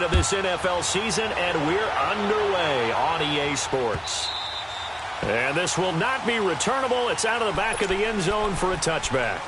of this NFL season, and we're underway on EA Sports. And this will not be returnable. It's out of the back of the end zone for a touchback.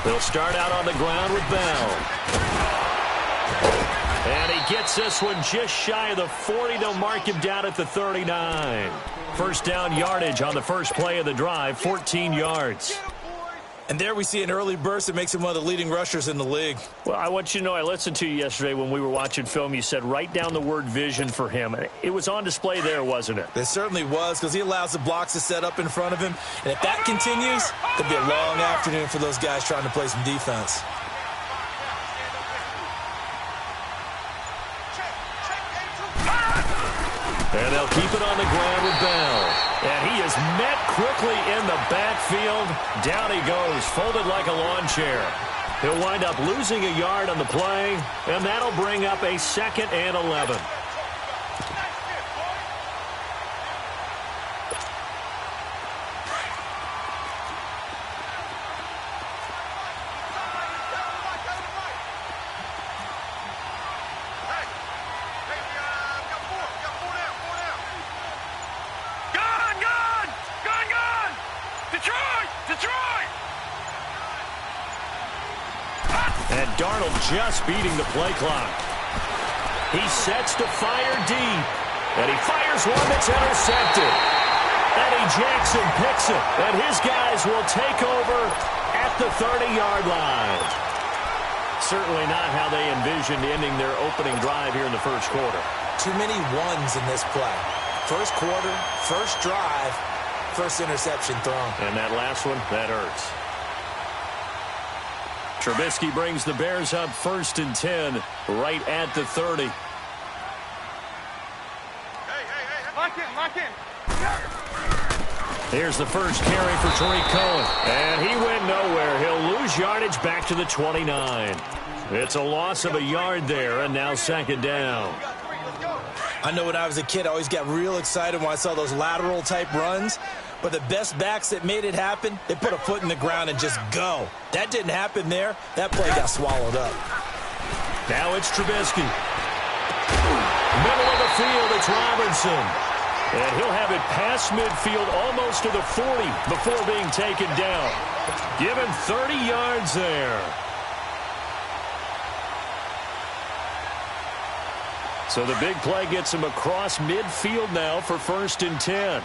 They'll start out on the ground with Bell. And he gets this one just shy of the 40. They'll mark him down at the 39. First down yardage on the first play of the drive, 14 yards. And there we see an early burst that makes him one of the leading rushers in the league. Well, I want you to know, I listened to you yesterday when we were watching film. You said write down the word vision for him. It was on display there, wasn't it? It certainly was, because he allows the blocks to set up in front of him. And if that continues, it'll be a long afternoon for those guys trying to play some defense. And they'll keep it on the ground with Bell. And he is met quickly in the backfield. Down he goes, folded like a lawn chair. He'll wind up losing a yard on the play, and that'll bring up a 2nd and 11. And Darnold just beating the play clock. He sets to fire deep. And he fires one that's intercepted. Eddie Jackson picks it. And his guys will take over at the 30-yard line. Certainly not how they envisioned ending their opening drive here in the first quarter. Too many ones in this play. First quarter, first drive, first interception thrown. And that last one, that hurts. Trubisky brings the Bears up 1st and 10, right at the 30. Lock in. Here's the first carry for Tariq Cohen. And he went nowhere. He'll lose yardage back to the 29. It's a loss of a yard there, and now 2nd down. I know when I was a kid, I always got real excited when I saw those lateral-type runs. But the best backs that made it happen, they put a foot in the ground and just go. That didn't happen there. That play got swallowed up. Now it's Trubisky. Middle of the field, it's Robinson. And he'll have it past midfield almost to the 40 before being taken down. Give him 30 yards there. So the big play gets him across midfield now for 1st and 10.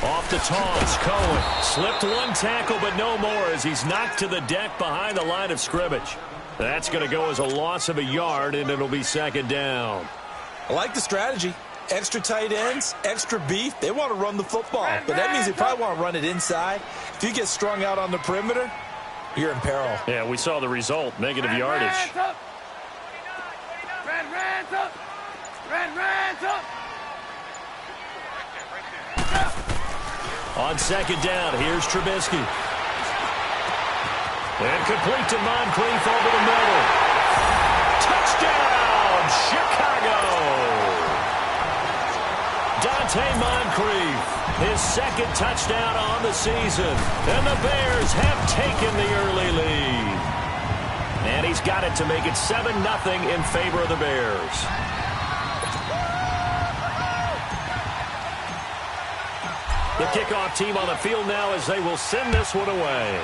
Off the taunts, Cohen slipped one tackle, but no more as he's knocked to the deck behind the line of scrimmage. That's going to go as a loss of a yard, and it'll be 2nd down. I like the strategy. Extra tight ends, extra beef. They want to run the football, but that means they probably want to run it inside. If you get strung out on the perimeter, you're in peril. Yeah, we saw the result, negative yardage. On 2nd down, here's Trubisky. And complete to Moncrief over the middle. Touchdown, Chicago! Dante Moncrief, his 2nd touchdown on the season. And the Bears have taken the early lead. And he's got it to make it 7-0 in favor of the Bears. The kickoff team on the field now as they will send this one away.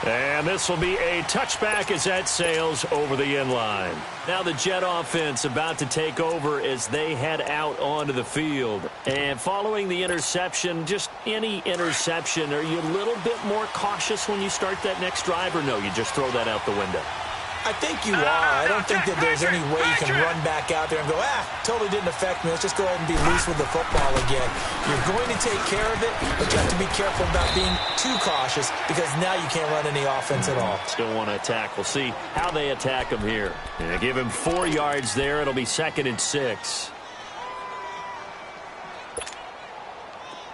And this will be a touchback as that sails over the end line. Now the Jet offense about to take over as they head out onto the field. And following the interception, just any interception, are you a little bit more cautious when you start that next drive, or no, you just throw that out the window? I think you are. I don't think that there's any way you can run back out there and go, totally didn't affect me. Let's just go ahead and be loose with the football again. You're going to take care of it, but you have to be careful about being too cautious because now you can't run any offense at all. Still want to attack. We'll see how they attack him here. And they give him 4 yards there. It'll be 2nd and 6.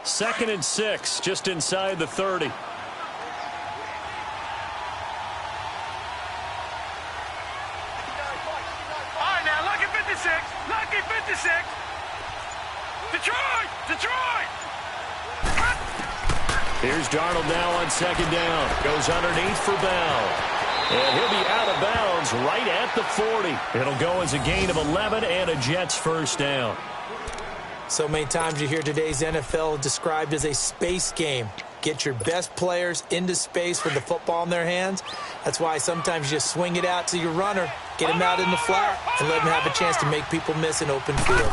2nd and 6, just inside the 30. Lucky 56. Detroit. Here's Darnold now on 2nd down. Goes underneath for Bell. And he'll be out of bounds right at the 40. It'll go as a gain of 11 and a Jets first down. So many times you hear today's NFL described as a space game. Get your best players into space with the football in their hands. That's why sometimes you just swing it out to your runner, get him out in the flat, and let him have a chance to make people miss an open field.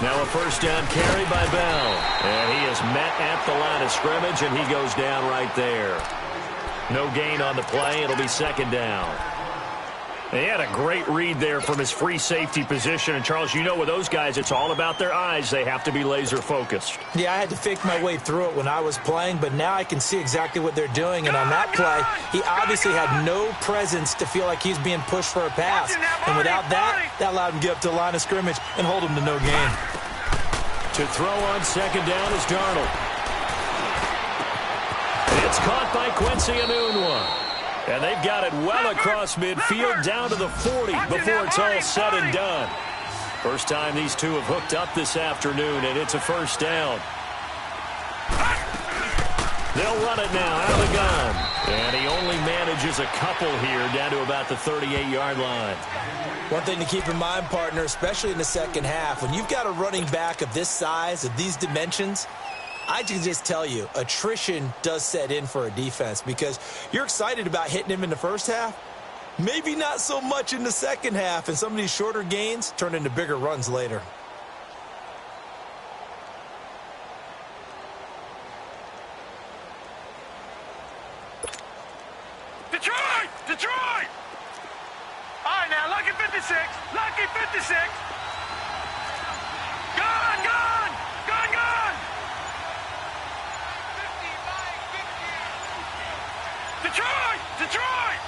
Now a first down carry by Bell. And he is met at the line of scrimmage, and he goes down right there. No gain on the play. It'll be 2nd down. He had a great read there from his free safety position. And, Charles, you know with those guys, it's all about their eyes. They have to be laser-focused. Yeah, I had to fake my way through it when I was playing, but now I can see exactly what they're doing. And on that play, he obviously had no presence to feel like he's being pushed for a pass. And without that, that allowed him to get up to the line of scrimmage and hold him to no gain. To throw on 2nd down is Darnold. It's caught by Quincy Enunwa. And they've got it well across midfield down to the 40 before it's all said and done. First time these two have hooked up this afternoon, and it's a first down. They'll run it now out of the gun. And he only manages a couple here down to about the 38-yard line. One thing to keep in mind, partner, especially in the second half, when you've got a running back of this size, of these dimensions, I can just tell you, attrition does set in for a defense because you're excited about hitting him in the first half. Maybe not so much in the second half, and some of these shorter gains turn into bigger runs later. Detroit! All right, now, lucky 56. Gone! Detroit!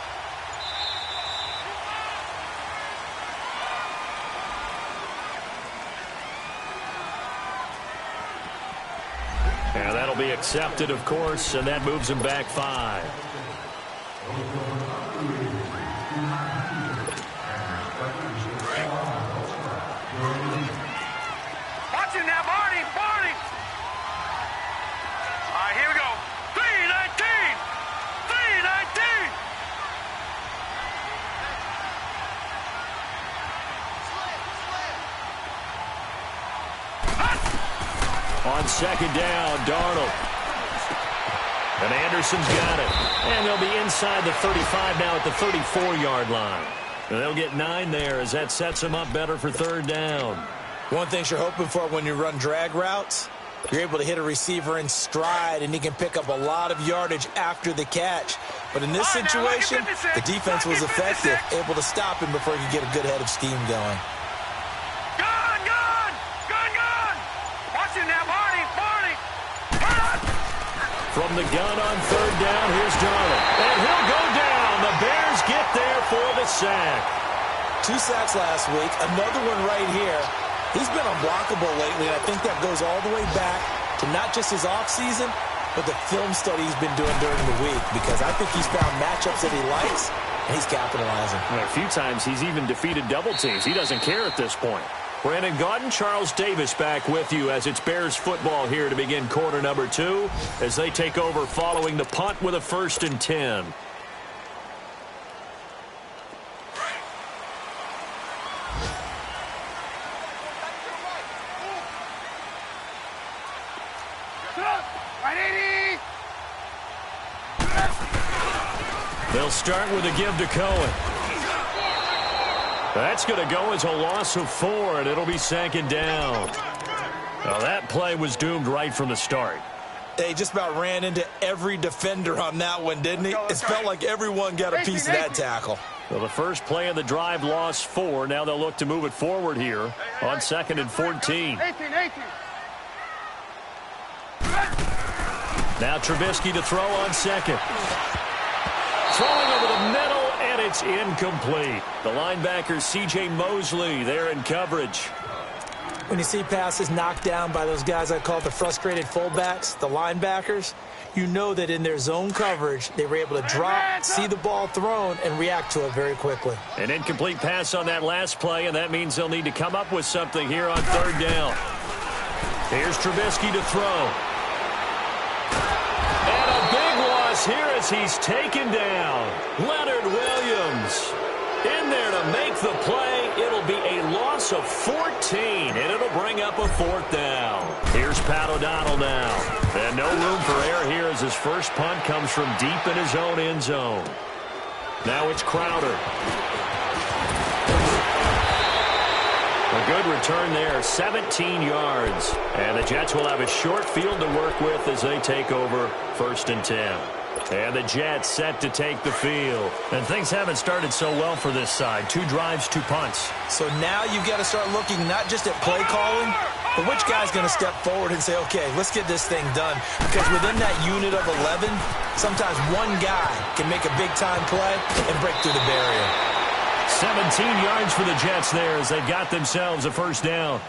And that'll be accepted, of course, and that moves him back 5. Watch him now, Barney! All right, here we go. 319! On 2nd down, Darnold. And Anderson's got it. And they'll be inside the 35 now at the 34-yard line. And they'll get 9 there as that sets them up better for 3rd down. One thing you're hoping for when you run drag routes, you're able to hit a receiver in stride, and he can pick up a lot of yardage after the catch. But in this situation, the defense was effective, able to stop him before he could get a good head of steam going. Watch him now, Barney! From the gun on 3rd down, here's Darnold. And he'll go down. The Bears get there for the sack. 2 sacks last week, another one right here. He's been unblockable lately, and I think that goes all the way back to not just his offseason, but the film study he's been doing during the week, because I think he's found matchups that he likes, and he's capitalizing. A few times he's even defeated double teams. He doesn't care at this point. Brandon Gaudin, Charles Davis back with you as it's Bears football here to begin quarter number 2 as they take over following the punt with a 1st and 10. They'll start with a give to Cohen. That's going to go as a loss of 4, and it'll be 2nd down. Now, that play was doomed right from the start. They just about ran into every defender on that one, didn't he? It felt like everyone got a piece of that tackle. Well, the first play of the drive lost 4. Now they'll look to move it forward here on 2nd and 14. 18. Now Trubisky to throw on 2nd. Throwing over the middle, and it's incomplete. The linebacker, C.J. Mosley, there in coverage. When you see passes knocked down by those guys I call the frustrated fullbacks, the linebackers, you know that in their zone coverage, they were able to drop, see the ball thrown, and react to it very quickly. An incomplete pass on that last play, and that means they'll need to come up with something here on 3rd down. Here's Trubisky to throw. And a big loss here as he's taken down. Leonard Williams in there to make the play. It'll be a loss of 14, and it'll bring up a 4th down. Here's Pat O'Donnell now. And no room for error here as his first punt comes from deep in his own end zone. Now it's Crowder. A good return there, 17 yards. And the Jets will have a short field to work with as they take over 1st and 10. And the Jets set to take the field. And things haven't started so well for this side. 2 drives, 2 punts. So now you've got to start looking not just at play calling, but which guy's going to step forward and say, okay, let's get this thing done. Because within that unit of 11, sometimes one guy can make a big-time play and break through the barrier. 17 yards for the Jets there as they've got themselves a 1st down.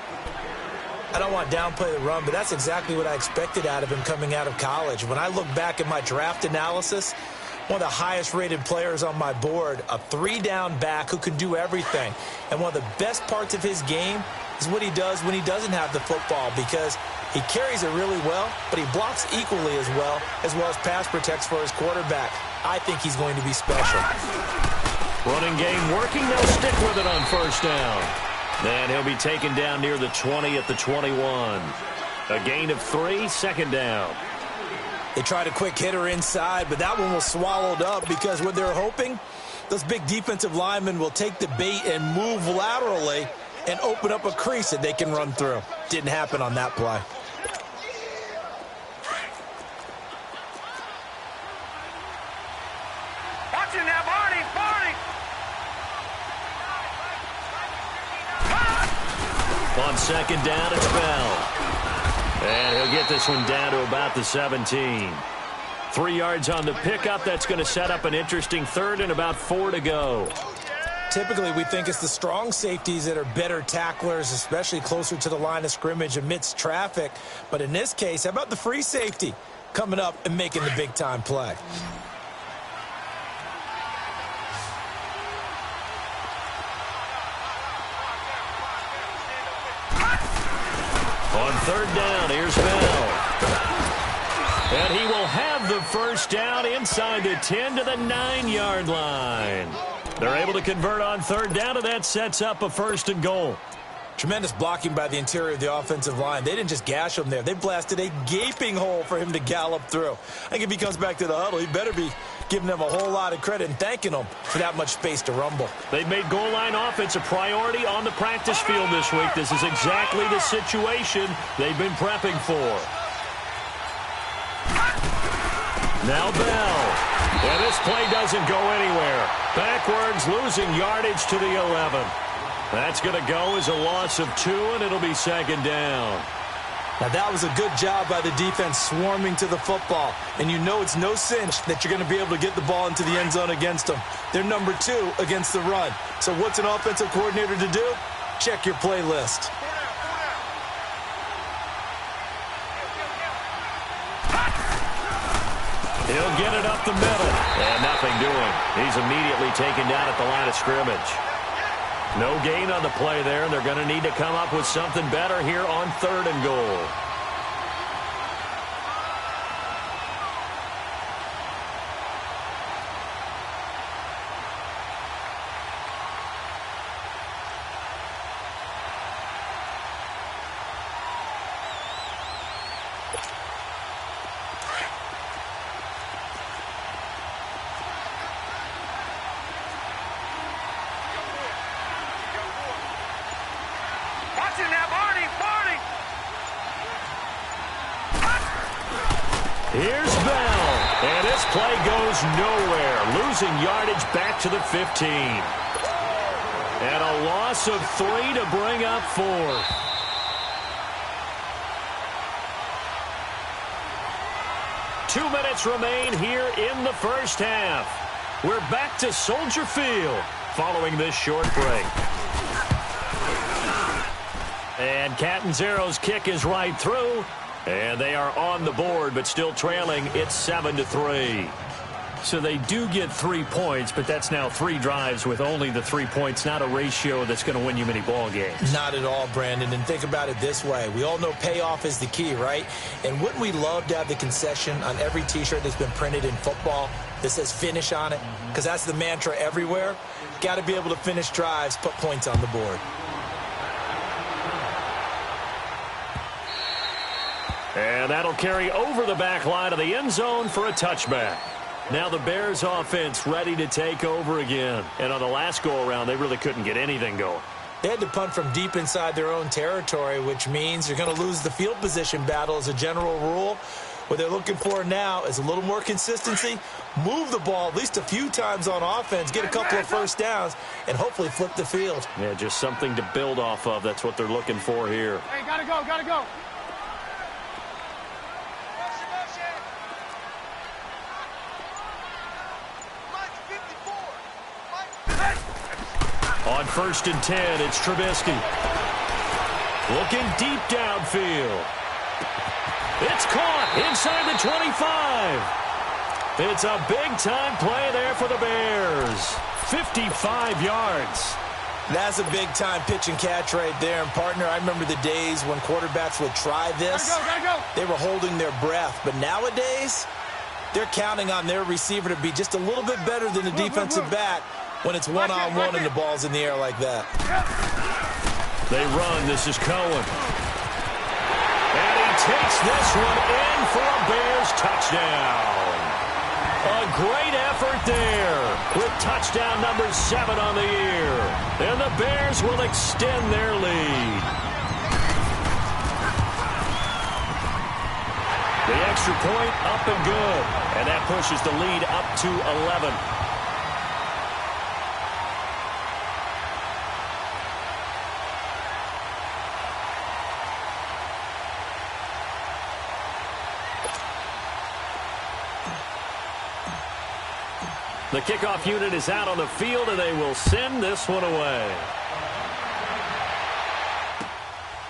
I don't want to downplay the run, but that's exactly what I expected out of him coming out of college. When I look back at my draft analysis, one of the highest-rated players on my board, a 3-down back who can do everything. And one of the best parts of his game is what he does when he doesn't have the football, because he carries it really well, but he blocks equally as well as pass protects for his quarterback. I think he's going to be special. Running game working. They'll stick with it on 1st down. And he'll be taken down near the 20 at the 21. A gain of 3, 2nd down. They tried a quick hitter inside, but that one was swallowed up because what they're hoping, those big defensive linemen will take the bait and move laterally and open up a crease that they can run through. Didn't happen on that play. Watching now, Barney. On 2nd down, it's Bell. And he'll get this one down to about the 17. 3 yards on the pickup. That's going to set up an interesting 3rd and about 4 to go. Typically, we think it's the strong safeties that are better tacklers, especially closer to the line of scrimmage amidst traffic. But in this case, how about the free safety coming up and making the big-time play? On 3rd down, here's Bell. And he will have the 1st down inside the 10 to the 9-yard line. They're able to convert on 3rd down, and that sets up a 1st and goal. Tremendous blocking by the interior of the offensive line. They didn't just gash him there. They blasted a gaping hole for him to gallop through. I think if he comes back to the huddle, he better be giving them a whole lot of credit and thanking them for that much space to rumble. They've made goal line offense a priority on the practice field this week. This is exactly the situation they've been prepping for. Now Bell. And this play doesn't go anywhere. Backwards, losing yardage to the 11. That's going to go as a loss of 2, and it'll be 2nd down. Now, that was a good job by the defense swarming to the football. And you know it's no cinch that you're going to be able to get the ball into the end zone against them. They're number 2 against the run. So what's an offensive coordinator to do? Check your playlist. He'll get it up the middle. And nothing doing. He's immediately taken down at the line of scrimmage. No gain on the play there, and they're going to need to come up with something better here on 3rd and goal. Here's Bell, and This play goes nowhere, losing yardage back to the 15. And a loss of 3 to bring up 4th. Two minutes remain here in the first half. We're back to Soldier Field following this short break. And Catanzaro's kick is right through. And they are on the board, but still trailing. It's 7-3. So they do get 3 points, but that's now 3 drives with only the 3 points, not a ratio that's going to win you many ball games. Not at all, Brandon. And think about it this way. We all know payoff is the key, right? And wouldn't we love to have the concession on every T-shirt that's been printed in football that says finish on it? Because that's the mantra everywhere. Got to be able to finish drives, put points on the board. And that'll carry over the back line of the end zone for a touchback. Now the Bears offense ready to take over again. And on the last go-around, they really couldn't get anything going. They had to punt from deep inside their own territory, which means you're going to lose the field position battle as a general rule. What they're looking for now is a little more consistency, move the ball at least a few times on offense, get a couple of first downs, and hopefully flip the field. Yeah, just something to build off of. That's what they're looking for here. Hey, gotta go, gotta go. On 1st and 10, it's Trubisky. Looking deep downfield. It's caught inside the 25. It's a big-time play there for the Bears. 55 yards. That's a big-time pitch and catch right there. And, partner, I remember the days when quarterbacks would try this. Gotta go. They were holding their breath. But nowadays, they're counting on their receiver to be just a little bit better than the defensive back when it's one-on-one and the ball's in the air like that. They run. This is Cohen. And he takes this one in for a Bears touchdown. A great effort there with touchdown number 7 on the year. And the Bears will extend their lead. The extra point up and good. And that pushes the lead up to 11. The kickoff unit is out on the field, and they will send this one away.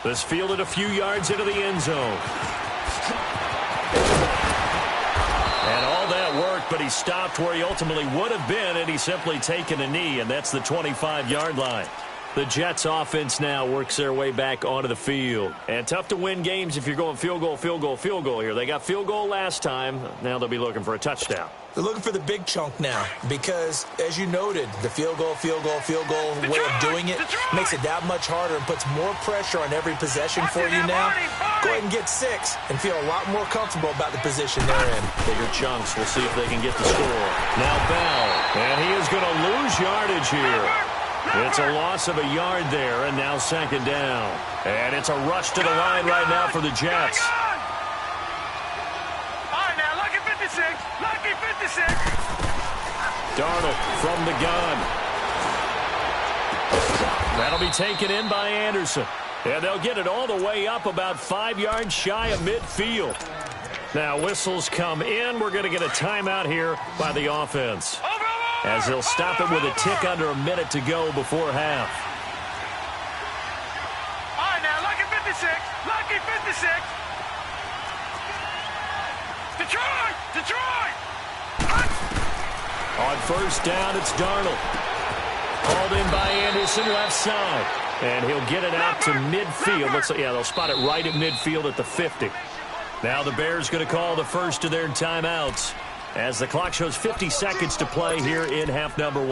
This fielded a few yards into the end zone. And all that worked, but he stopped where he ultimately would have been, and he's simply taken a knee, and that's the 25-yard line. The Jets offense now works their way back onto the field. And tough to win games if you're going field goal, field goal, field goal here. They got field goal last time. Now they'll be looking for a touchdown. They're looking for the big chunk now because, as you noted, the field goal way of doing it makes it that much harder and puts more pressure on every possession for you now. Go ahead and get 6 and feel a lot more comfortable about the position they're in. Bigger chunks. We'll see if they can get the score. Now Bell, and he is going to lose yardage here. It's a loss of a yard there, and now 2nd down. And it's a rush to the line right now for the Jets. All right, now, lucky 56. Lucky 56. Darnold from the gun. That'll be taken in by Anderson. And they'll get it all the way up about 5 yards shy of midfield. Now, whistles come in. We're going to get a timeout here by the offense, as they'll stop it with a tick under a minute to go before half. All right, now, lucky 56. Lucky 56. Detroit! On 1st down, it's Darnold. Called in by Anderson, left side. And he'll get it out to midfield. They'll spot it right at midfield at the 50. Now the Bears going to call the first of their timeouts, as the clock shows 50 seconds to play here in half number 1.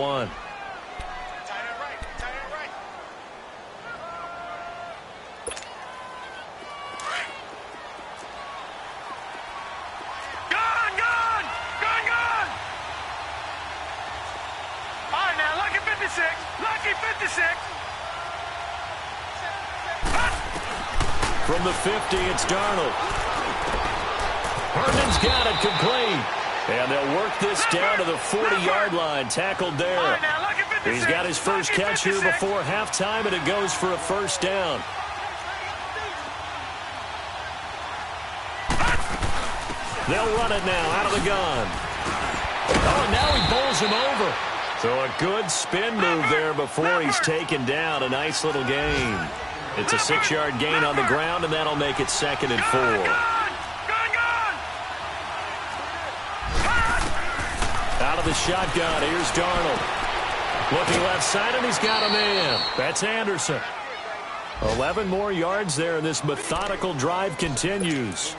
All right, now, lucky 56. Lucky 56. From the 50, it's Darnold. Herman's got it complete. And they'll work this down to the 40-yard line. Tackled there. He's got his first catch here before halftime, and it goes for a first down. They'll run it now out of the gun. Oh, and now he bowls him over. So a good spin move there before he's taken down. A nice little gain. It's a 6-yard gain on the ground, and that'll make it 2nd and 4. Out of the shotgun, here's Darnold. Looking left side, and he's got a man. That's Anderson. 11 more yards there, and this methodical drive continues.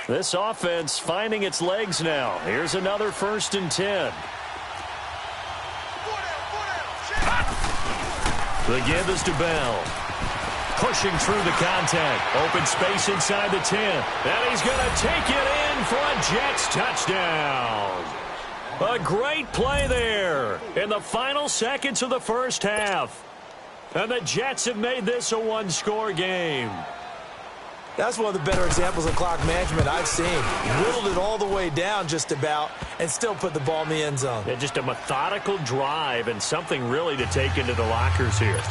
This offense finding its legs now. Here's another 1st and 10. The give is to Bell. Pushing through the contact. Open space inside the 10. And he's going to take it in for a Jets touchdown. A great play there in the final seconds of the first half. And the Jets have made this a one-score game. That's one of the better examples of clock management I've seen. Whittled it all the way down just about and still put the ball in the end zone. Yeah, just a methodical drive and something really to take into the lockers here.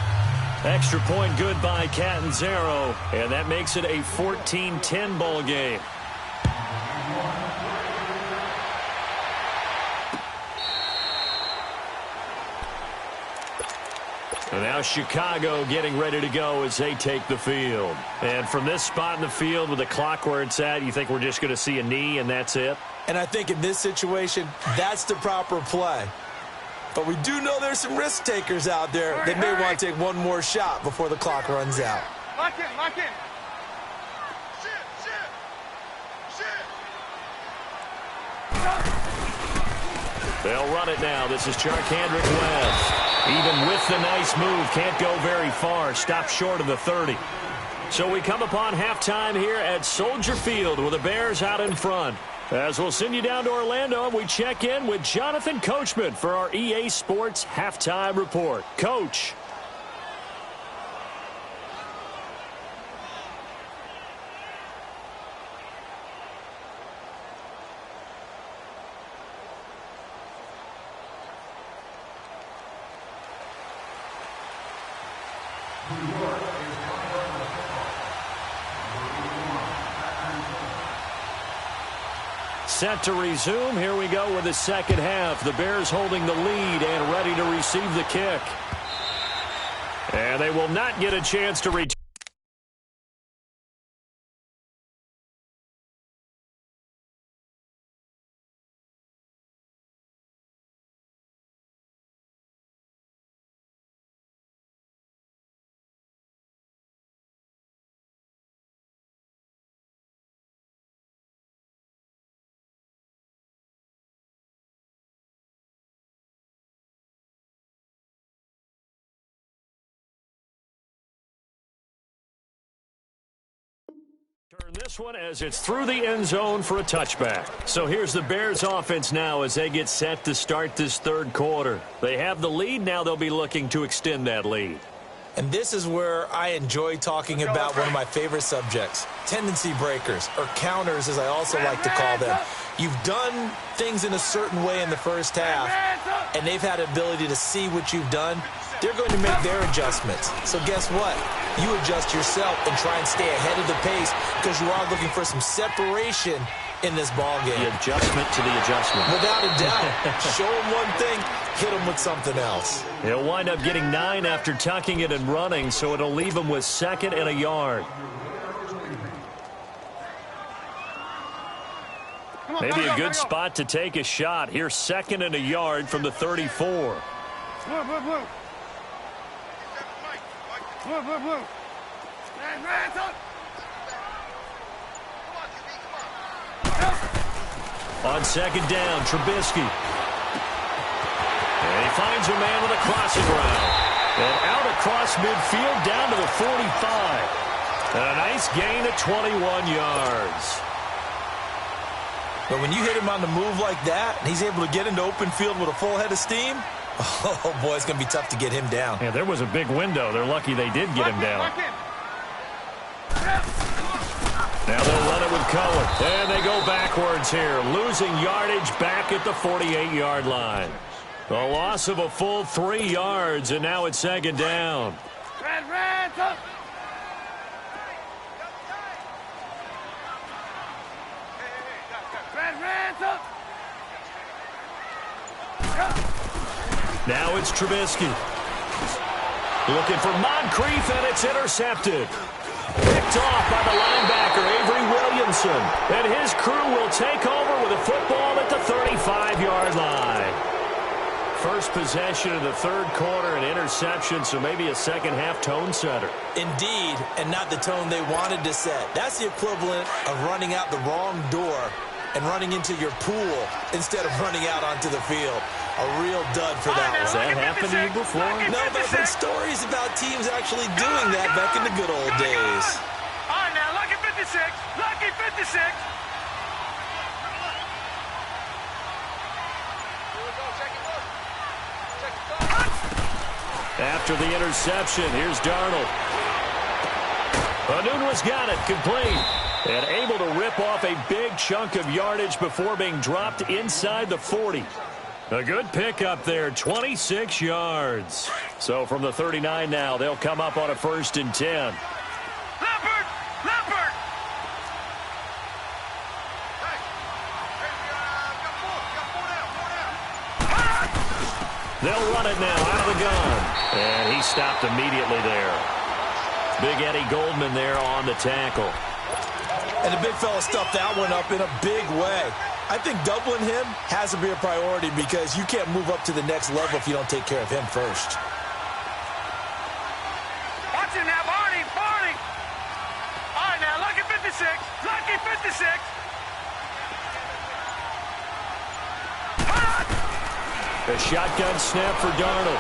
Extra point good by Catanzaro, and that makes it a 14-10 ball game. And now Chicago getting ready to go as they take the field. And from this spot in the field with the clock where it's at, you think we're just going to see a knee and that's it? And I think in this situation, that's the proper play. But we do know there's some risk takers out there that may want to take one more shot before the clock runs out. Lock in, lock in. They'll run it now. This is Charkandrick West. Even with the nice move, can't go very far. Stopped short of the 30. So we come upon halftime here at Soldier Field with the Bears out in front. As we'll send you down to Orlando, we check in with Jonathan Coachman for our EA Sports Halftime Report. Coach. Set to resume. Here we go with the second half. The Bears holding the lead and ready to receive the kick. And they will not get a chance to return. Turn this one as it's through the end zone for a touchback. So here's the Bears offense now as they get set to start this third quarter. They have the lead. Now they'll be looking to extend that lead. And this is where I enjoy talking about one of my favorite subjects, tendency breakers, or counters as I also like to call them. You've done things in a certain way in the first half, and they've had the ability to see what you've done. They're going to make their adjustments. So guess what? You adjust yourself and try and stay ahead of the pace because you are looking for some separation in this ball game. The adjustment to the adjustment. Without a doubt. Show them one thing, hit them with something else. He'll wind up getting 9 after tucking it and running, so it'll leave him with 2nd and a yard. Maybe a good spot to take a shot. Here's 2nd and a yard from the 34. On 2nd down, Trubisky. And he finds a man with a crossing route. And out across midfield down to the 45. And a nice gain of 21 yards. But when you hit him on the move like that, and he's able to get into open field with a full head of steam, oh, boy, it's going to be tough to get him down. Yeah, there was a big window. They're lucky they did get him down. Now they'll run it with Cohen. And they go backwards here, losing yardage back at the 48-yard line. A loss of a full 3 yards, and now it's second down. Now it's Trubisky. Looking for Moncrief, and it's intercepted. Picked off by the linebacker, Avery Williamson. And his crew will take over with a football at the 35-yard line. First possession of the third quarter, an interception, so maybe a second-half tone setter. Indeed, and not the tone they wanted to set. That's the equivalent of running out the wrong door and running into your pool instead of running out onto the field. A real dud for that one. Has that happened to you before? No, but I've heard stories about teams actually doing that back in the good old days. All right, now, lucky 56. Lucky 56. After the interception, here's Darnold. Anunwa's got it, complete. And able to rip off a big chunk of yardage before being dropped inside the 40. A good pickup there, 26 yards. So from the 39 now, they'll come up on a 1st and 10. Leopard! Leopard! They'll run it now out of the gun. And he stopped immediately there. Big Eddie Goldman there on the tackle. And the big fella stuffed that one up in a big way. I think doubling him has to be a priority because you can't move up to the next level if you don't take care of him first. Watch it now, Barney! Barney! All right, now, lucky 56. Lucky 56. A shotgun snap for Darnold.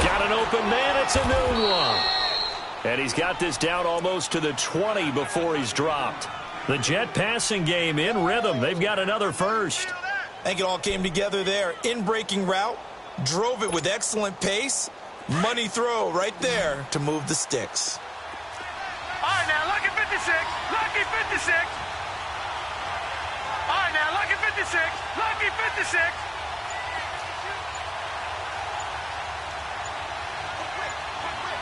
Got an open man. It's a new one. And he's got this down almost to the 20 before he's dropped. The Jet passing game in rhythm. They've got another first. I think it all came together there. In-breaking route, drove it with excellent pace. Money throw right there to move the sticks. All right, now, lucky 56. Lucky 56. All right, now, lucky 56. Lucky 56.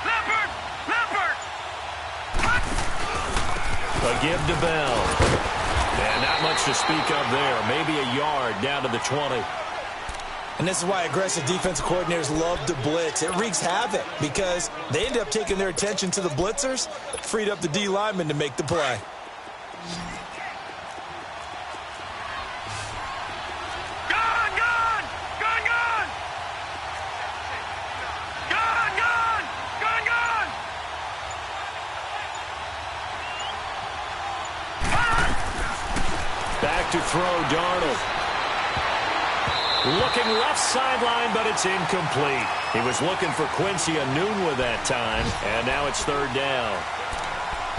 Leopard! Leopard! A give to Bell. And not much to speak of there. Maybe a yard down to the 20. And this is why aggressive defensive coordinators love to blitz. It wreaks havoc because they end up taking their attention to the blitzers, freed up the D lineman to make the play. Gone! Gone! Gone! Gone! Gone! Gone! Gone! Gone! Back to throw, Darnold. Looking left sideline, but it's incomplete. He was looking for Quincy Enunwa that time, and now it's third down.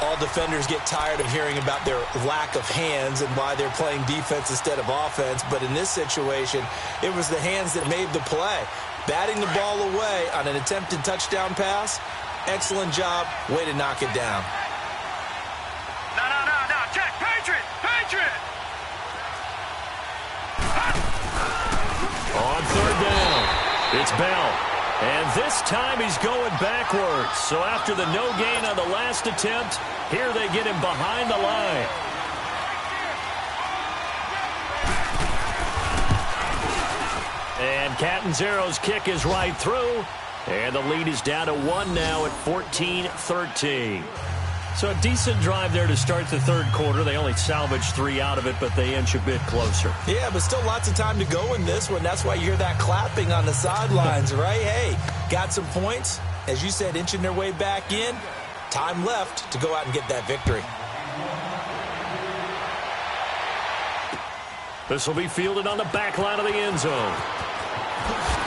All defenders get tired of hearing about their lack of hands and why they're playing defense instead of offense, but in this situation, it was the hands that made the play. Batting the ball away on an attempted touchdown pass, excellent job, way to knock it down. No, no, no, no, check, Patriot! Patriot! On third down, it's Bell. And this time he's going backwards. So after the no gain on the last attempt, here they get him behind the line. And Catanzaro's kick is right through. And the lead is down to 1 now at 14-13. So a decent drive there to start the third quarter. They only salvaged 3 out of it, but they inch a bit closer. Yeah, but still lots of time to go in this one. That's why you hear that clapping on the sidelines, right? Hey, got some points. As you said, inching their way back in. Time left to go out and get that victory. This will be fielded on the back line of the end zone.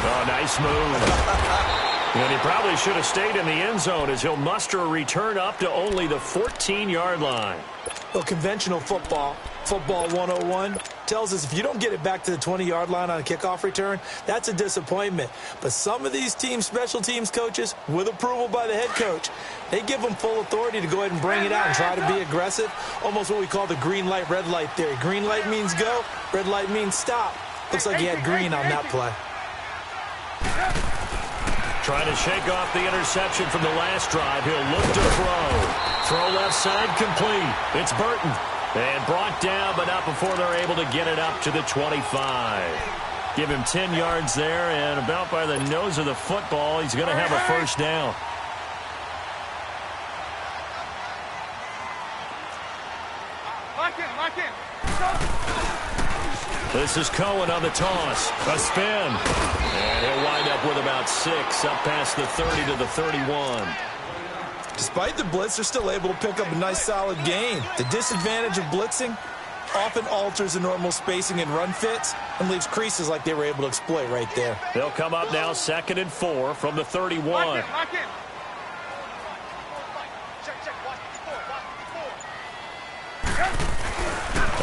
Oh, nice move. And he probably should have stayed in the end zone as he'll muster a return up to only the 14-yard line. Well, conventional football 101, tells us if you don't get it back to the 20-yard line on a kickoff return, that's a disappointment. But some of these special teams coaches, with approval by the head coach, they give them full authority to go ahead and bring it out and try to be aggressive, almost what we call the green light, red light theory. Green light means go, red light means stop. Looks like he had green on that play. Trying to shake off the interception from the last drive. He'll look to throw. Throw left side complete. It's Burton. And brought down, but not before they're able to get it up to the 25. Give him 10 yards there, and about by the nose of the football, he's going to have a first down. Lock in. This is Cohen on the toss. A spin. And he'll wind up with about 6, up past the 30 to the 31. Despite the blitz, they're still able to pick up a nice, solid gain. The disadvantage of blitzing often alters the normal spacing and run fits and leaves creases like they were able to exploit right there. They'll come up now 2nd and 4 from the 31. Lock in.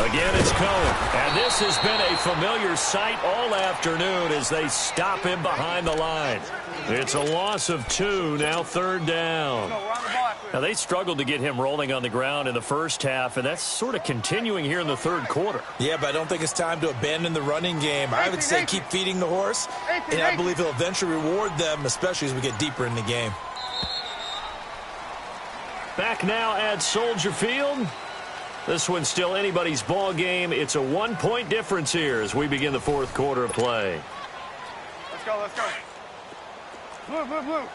Again, it's Cohen. And this has been a familiar sight all afternoon as they stop him behind the line. It's a loss of 2, now 3rd down. Now, they struggled to get him rolling on the ground in the first half, and that's sort of continuing here in the 3rd quarter. Yeah, but I don't think it's time to abandon the running game. I would say keep feeding the horse, and I believe he'll eventually reward them, especially as we get deeper in the game. Back now at Soldier Field. This one's still anybody's ball game. It's a 1-point difference here as we begin the 4th quarter of play. Let's go. Blue. Alert.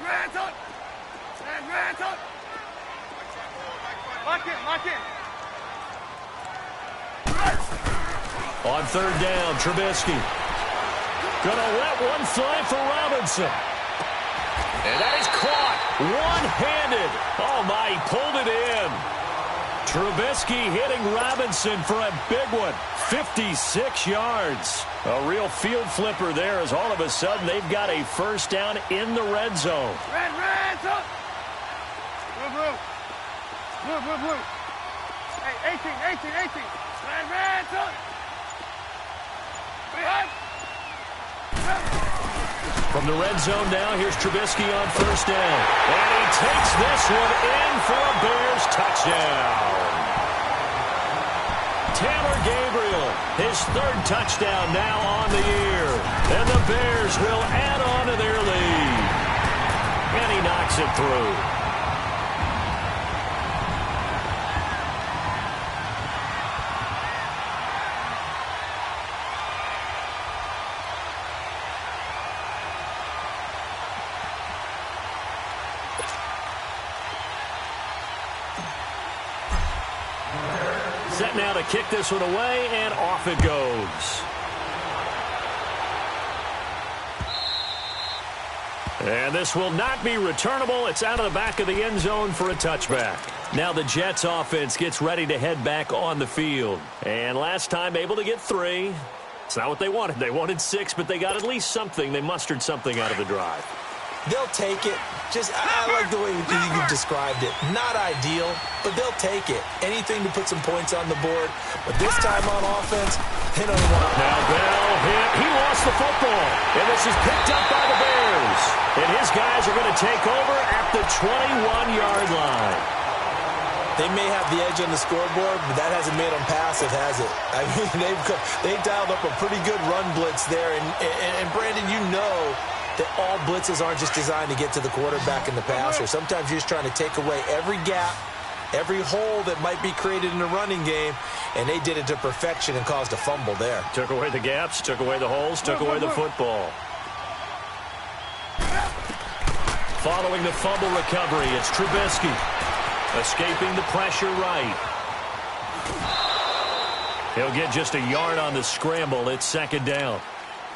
Hands up. Lock in. On 3rd down, Trubisky. Gonna let one fly for Robinson. And that is caught one-handed. Oh, my, he pulled it in. Trubisky hitting Robinson for a big one. 56 yards. A real field flipper there as all of a sudden they've got a first down in the red zone. Red up. Blue. Hey, 18. Red up. From the red zone now, here's Trubisky on 1st down. And he takes this one in for a Bears touchdown. Taylor Gabriel, his 3rd touchdown now on the year. And the Bears will add on to their lead. And he knocks it through. Set now to kick this one away, and off it goes. And this will not be returnable. It's out of the back of the end zone for a touchback. Now the Jets offense gets ready to head back on the field. And last time able to get 3. It's not what they wanted. They wanted 6, but they got at least something. They mustered something out of the drive. They'll take it. I like the way you described it. Not ideal, but they'll take it. Anything to put some points on the board. But this time on offense, they don't want it. Now Bell hit. He lost the football. And this is picked up by the Bears. And his guys are going to take over at the 21-yard line. They may have the edge on the scoreboard, but that hasn't made them passive, has it? I mean, they've dialed up a pretty good run blitz there. And Brandon, you know that all blitzes aren't just designed to get to the quarterback in the passer. Sometimes you're just trying to take away every gap, every hole that might be created in the running game, and they did it to perfection and caused a fumble there. Took away the gaps, took away the holes, took away the football. Following the fumble recovery, it's Trubisky. Escaping the pressure right. He'll get just a yard on the scramble. It's 2nd down.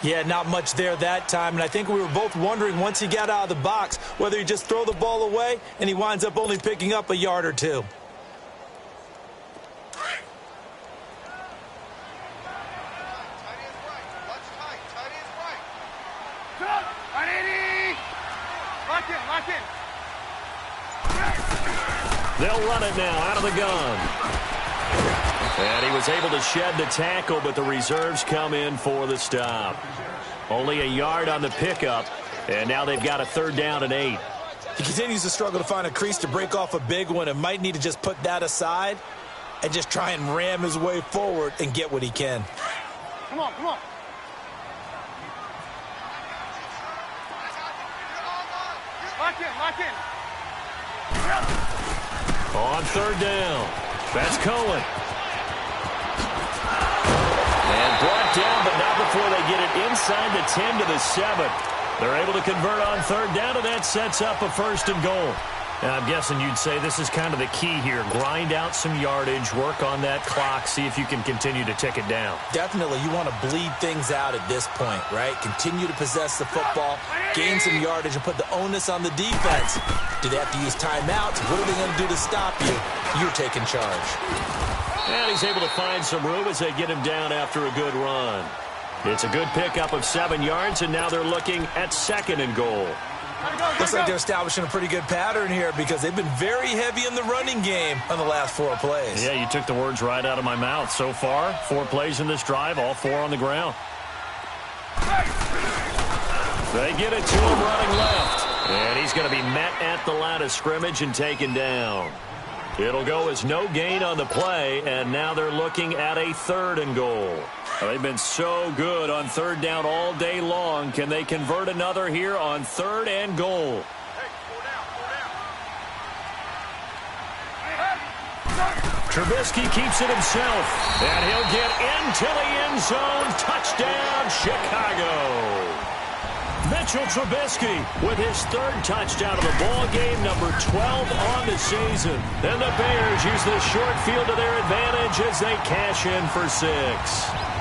Yeah, not much there that time, and I think we were both wondering once he got out of the box whether he just throw the ball away and he winds up only picking up a yard or 2. They'll run it now out of the gun. And he was able to shed the tackle, but the reserves come in for the stop. Only a yard on the pickup, and now they've got a 3rd down and 8. He continues to struggle to find a crease to break off a big one and might need to just put that aside and just try and ram his way forward and get what he can. Come on, come on. Lock in, lock in. On 3rd down, that's Cohen. And brought down, but not before they get it inside the 10 to the 7. They're able to convert on 3rd down, and that sets up a 1st and goal. And I'm guessing you'd say this is kind of the key here. Grind out some yardage, work on that clock, see if you can continue to tick it down. Definitely, you want to bleed things out at this point, right? Continue to possess the football, gain some yardage, and put the onus on the defense. Do they have to use timeouts? What are they going to do to stop you? You're taking charge. And he's able to find some room as they get him down after a good run. It's a good pickup of 7 yards, and now they're looking at 2nd and goal. Looks like they're establishing a pretty good pattern here because they've been very heavy in the running game on the last 4 plays. Yeah, you took the words right out of my mouth. So far, 4 plays in this drive, all 4 on the ground. They get it to him running left. And he's going to be met at the line of scrimmage and taken down. It'll go as no gain on the play, and now they're looking at a 3rd and goal. They've been so good on 3rd down all day long. Can they convert another here on 3rd and goal? Trubisky keeps it himself, and he'll get into the end zone. Touchdown, Chicago. Mitchell Trubisky with his 3rd touchdown of the ball game, number 12 on the season. And the Bears use this short field to their advantage as they cash in for 6.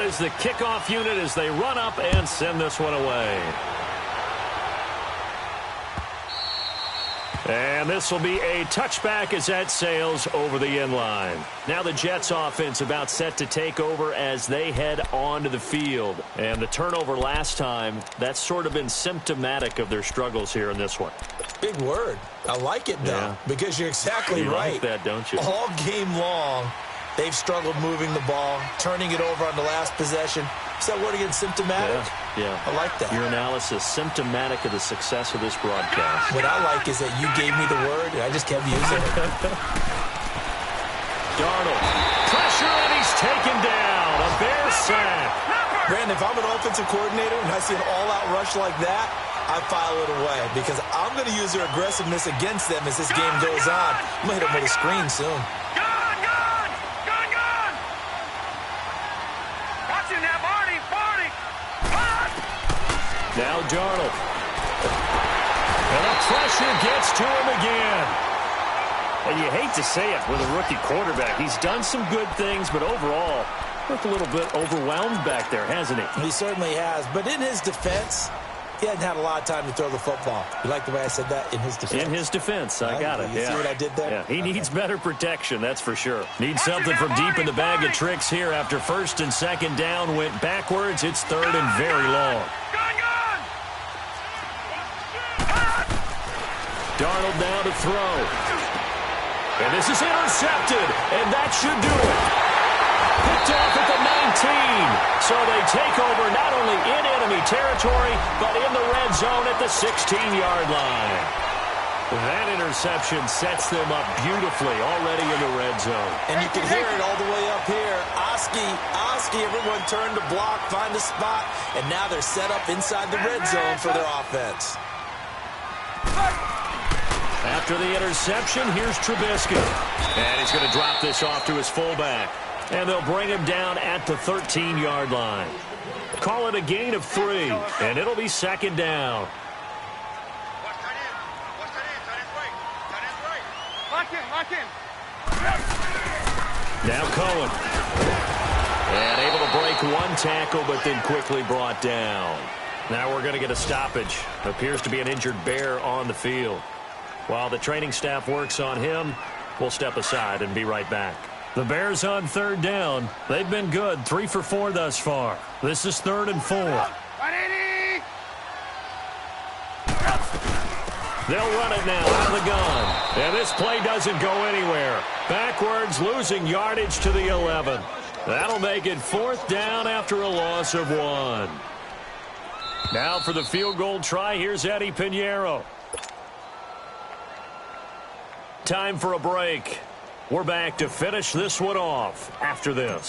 Is the kickoff unit as they run up and send this one away. And this will be a touchback as that sails over the end line. Now the Jets offense about set to take over as they head onto the field. And the turnover last time, that's sort of been symptomatic of their struggles here in this one. Big word. I like it, though, because you're exactly right. You like that, don't you? All game long, they've struggled moving the ball, turning it over on the last possession. Is that word again, symptomatic? Yeah. I like that. Your analysis, symptomatic of the success of this broadcast. What I like is that you gave me the word, and I just kept using it. Darnold, pressure, and he's taken down. A Bear sack. Brandon, if I'm an offensive coordinator and I see an all-out rush like that, I file it away because I'm going to use their aggressiveness against them as this game goes on. I'm going to hit them with a screen soon. Now Darnold. And the pressure gets to him again. And you hate to say it with a rookie quarterback. He's done some good things, but overall, looked a little bit overwhelmed back there, hasn't he? He certainly has. But in his defense, he hadn't had a lot of time to throw the football. You like the way I said that? In his defense. In his defense. I got it. You see what I did there? Yeah, he needs better protection, that's for sure. Needs something from deep in the bag of tricks here after 1st and 2nd down went backwards. It's 3rd and very long. Darnold now to throw. And this is intercepted, and that should do it. Picked off at the 19. So they take over not only in enemy territory, but in the red zone at the 16-yard line. That interception sets them up beautifully already in the red zone. And you can hear it all the way up here. Oski, everyone turned to block, find a spot, and now they're set up inside the red zone for their offense. After the interception, here's Trubisky. And he's going to drop this off to his fullback. And they'll bring him down at the 13-yard line. Call it a gain of 3, and it'll be 2nd down. Now Cohen. And able to break one tackle, but then quickly brought down. Now we're going to get a stoppage. Appears to be an injured Bear on the field. While the training staff works on him, we'll step aside and be right back. The Bears on third down. They've been good, 3 for 4 thus far. This is 3rd and 4. They'll run it now out of the gun. And this play doesn't go anywhere. Backwards, losing yardage to the 11. That'll make it 4th down after a loss of 1. Now for the field goal try, here's Eddie Pinheiro. Time for a break. We're back to finish this one off after this.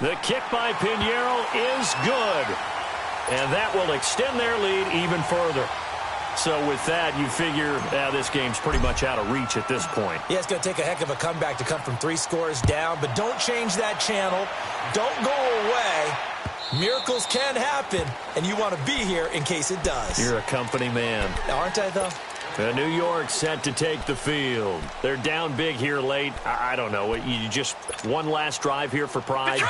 The kick by Pinheiro is good. And that will extend their lead even further. So with that, you figure this game's pretty much out of reach at this point. Yeah, it's going to take a heck of a comeback to come from 3 scores down, but don't change that channel. Don't go away. Miracles can happen, and you want to be here in case it does. You're a company man. Aren't I, though? New York set to take the field. They're down big here late. I don't know. You just one last drive here for pride?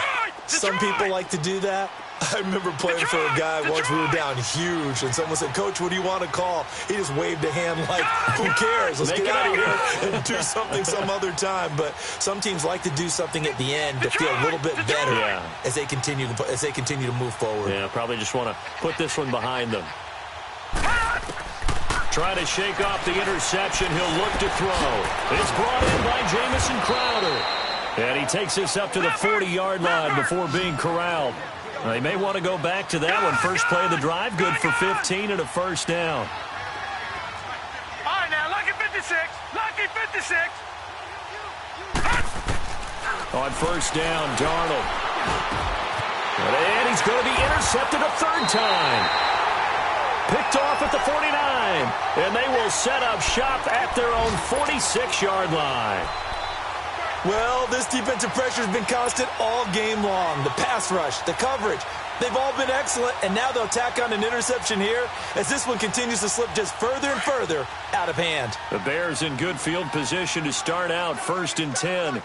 Some people like to do that. I remember playing for a guy once we were down huge, and someone said, "Coach, what do you want to call?" He just waved a hand like, who cares? Let's get out of here and do something some other time. But some teams like to do something at the end to feel a little bit better as they continue to move forward. Yeah, probably just want to put this one behind them. Trying to shake off the interception. He'll look to throw. It's brought in by Jamison Crowder. And he takes this up to the 40-yard line before being corralled. They may want to go back to that one. First play of the drive, good for 15 and a first down. All right, now, lucky 56. Lucky 56. On first down, Darnold. And he's going to be intercepted a 3rd time. Picked off at the 49. And they will set up shop at their own 46-yard line. Well, this defensive pressure has been constant all game long. The pass rush, the coverage, they've all been excellent, and now they'll tack on an interception here as this one continues to slip just further and further out of hand. The Bears in good field position to start out 1st and 10.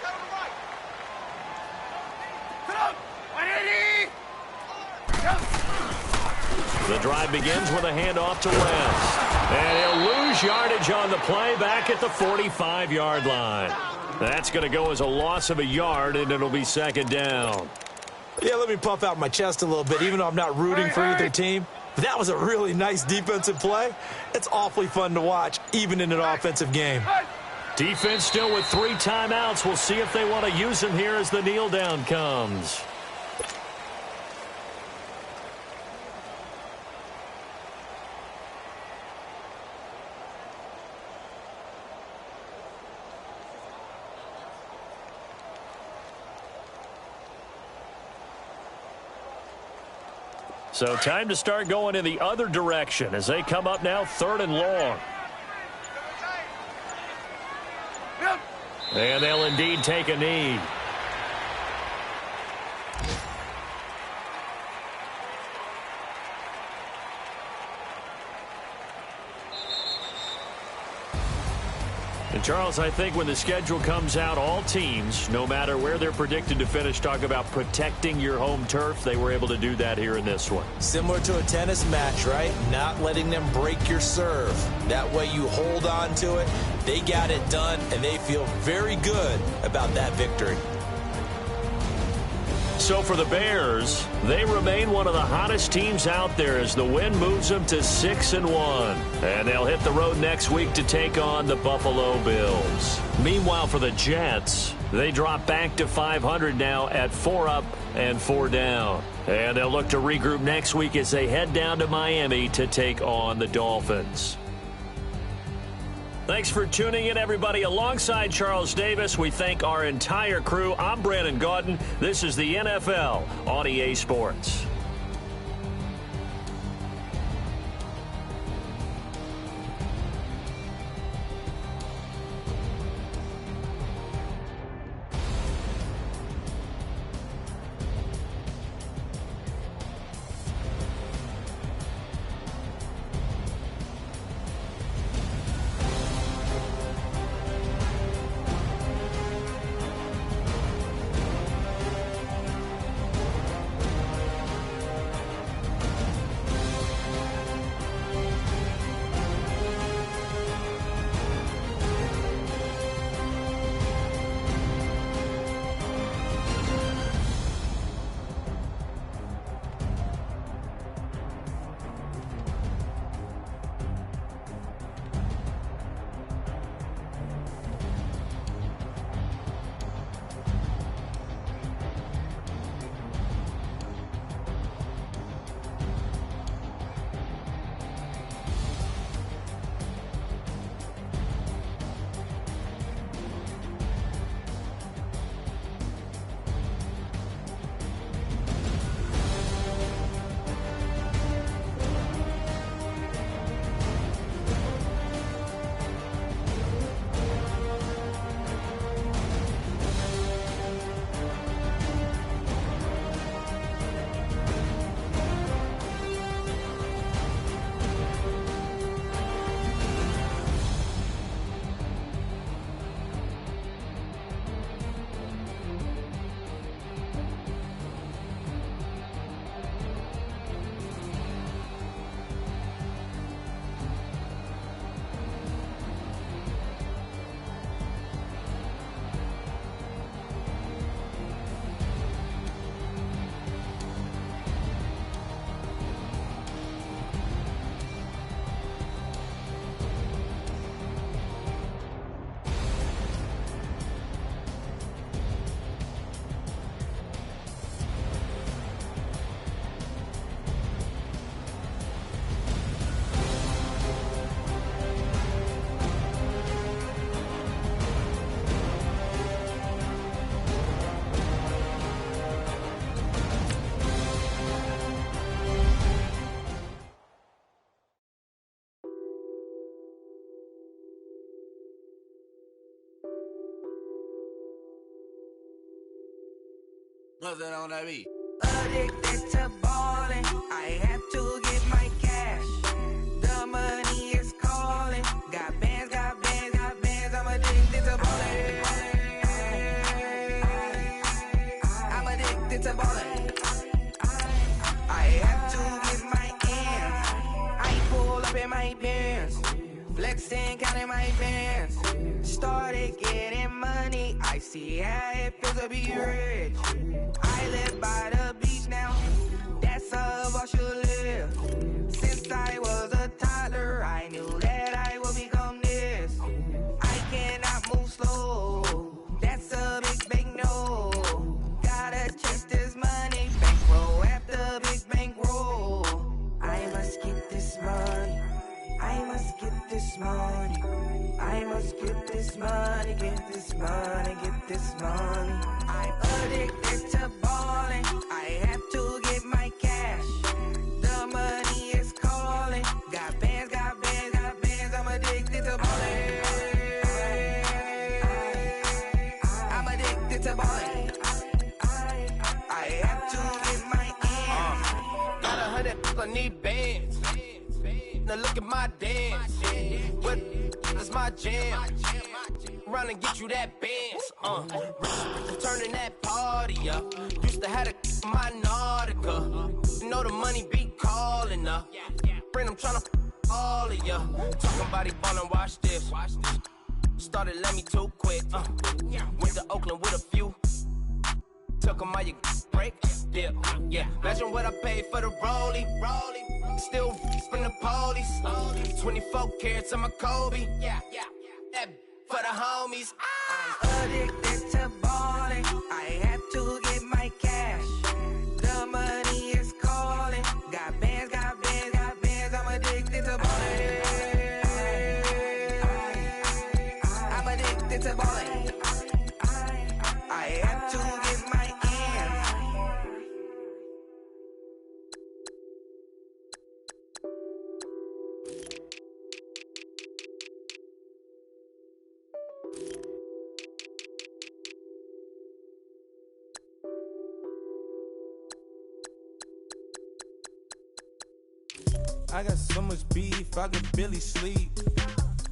The drive begins with a handoff to West. And he'll lose yardage on the play back at the 45-yard line. That's going to go as a loss of a yard, and it'll be 2nd down. Yeah, let me puff out my chest a little bit, even though I'm not rooting for either team. But that was a really nice defensive play. It's awfully fun to watch, even in an offensive game. Defense still with 3 timeouts. We'll see if they want to use them here as the kneel down comes. So time to start going in the other direction as they come up now 3rd and long. And they'll indeed take a knee. And Charles, I think when the schedule comes out, all teams, no matter where they're predicted to finish, talk about protecting your home turf. They were able to do that here in this one. Similar to a tennis match, right? Not letting them break your serve. That way you hold on to it. They got it done, and they feel very good about that victory. So for the Bears, they remain one of the hottest teams out there as the win moves them to 6-1. And they'll hit the road next week to take on the Buffalo Bills. Meanwhile, for the Jets, they drop back to 500 now at 4 up and 4 down. And they'll look to regroup next week as they head down to Miami to take on the Dolphins. Thanks for tuning in, everybody. Alongside Charles Davis, we thank our entire crew. I'm Brandon Gaudin. This is the NFL on EA Sports. What's that on that beat? Addicted to ballin', I have to get my cash. The money is calling. Got bands, got bands, got bands. I'm addicted to ballin'. I'm addicted to ballin'. I have to get my ends. I pull up in my bands, flexing, counting my bands. Started getting money. I see how it feels to be rich. I live by the beach now. That's how I should live. Since I was a toddler, I knew that I would become this. I cannot move slow. That's a big no. Gotta chase this money. Bankroll after big bankroll. I must get this money. I must get this money. I must get this money. Get this money. Get this money. I'm addicted to ballin'. I have to get my cash. The money is calling. Got bands, got bands, got bands. I'm addicted to ballin'. I'm addicted to ballin'. I have to get my ends. Got 100, I need bands. Now look at my dance. What is my jam? Run and get you that bands. Turning that party up. Used to have a my Nautica. You know the money be calling up. Friend, I'm tryna all of ya. Talking about he ballin', watch this. Started let me too quick. Went to Oakland with a few. Took 'em all your break. Yeah. Imagine what I paid for the rollie. Still from the police. 24 carats on my Kobe. That for the homies. I'm addicted to ballin'. I have to get my cash. The money is calling. Got bands, got bands, got bands. I'm addicted to ballin'. I'm addicted to ballin'. I have to get my ends. I got so much beef, I could barely sleep.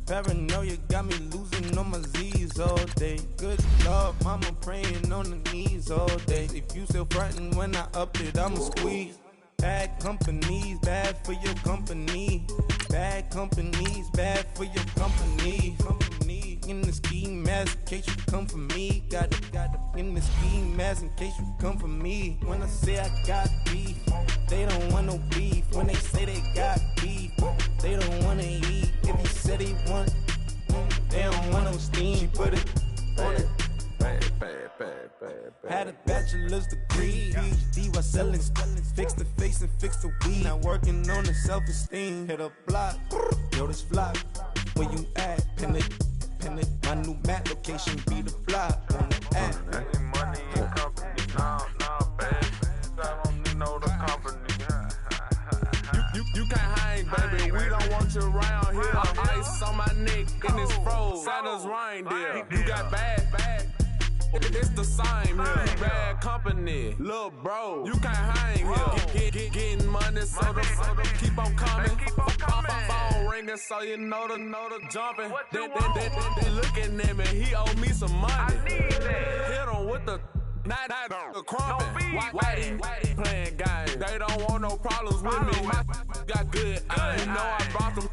Paranoia got me losing on my Z's all day. Good Lord, mama praying on the knees all day. If you still frontin' when I up it, I'ma squeeze. Bad companies, bad for your company. Bad companies, bad for your company. In the ski mask, in case you come for me. Got it in the ski mask, in case you come for me. When I say I got beef, they don't want no beef. When they say they got beef, they don't wanna eat. If you said they want, they don't want no steam. She put it on it. Had a bachelor's degree, PhD while selling. Fix the face and fix the weed. Now working on the self-esteem. Hit a block, yo this flop. Where you at? Pin it. My new map location be the flop on the app. Any money in company, nah, baby. I don't need no the company. You can't hang, baby. We don't want you around here. Ice on my neck in this froze. Santa's reindeer. You got bad. It's the same here. Bad company, little bro. You can't hang here. Getting money, so the keep on coming. Phone ringing, so you know the jumping. They looking at me. He owe me some money. Hit him with the not the crumping. Whitey playing games. They don't want no problems with me. My got good. I know I brought them.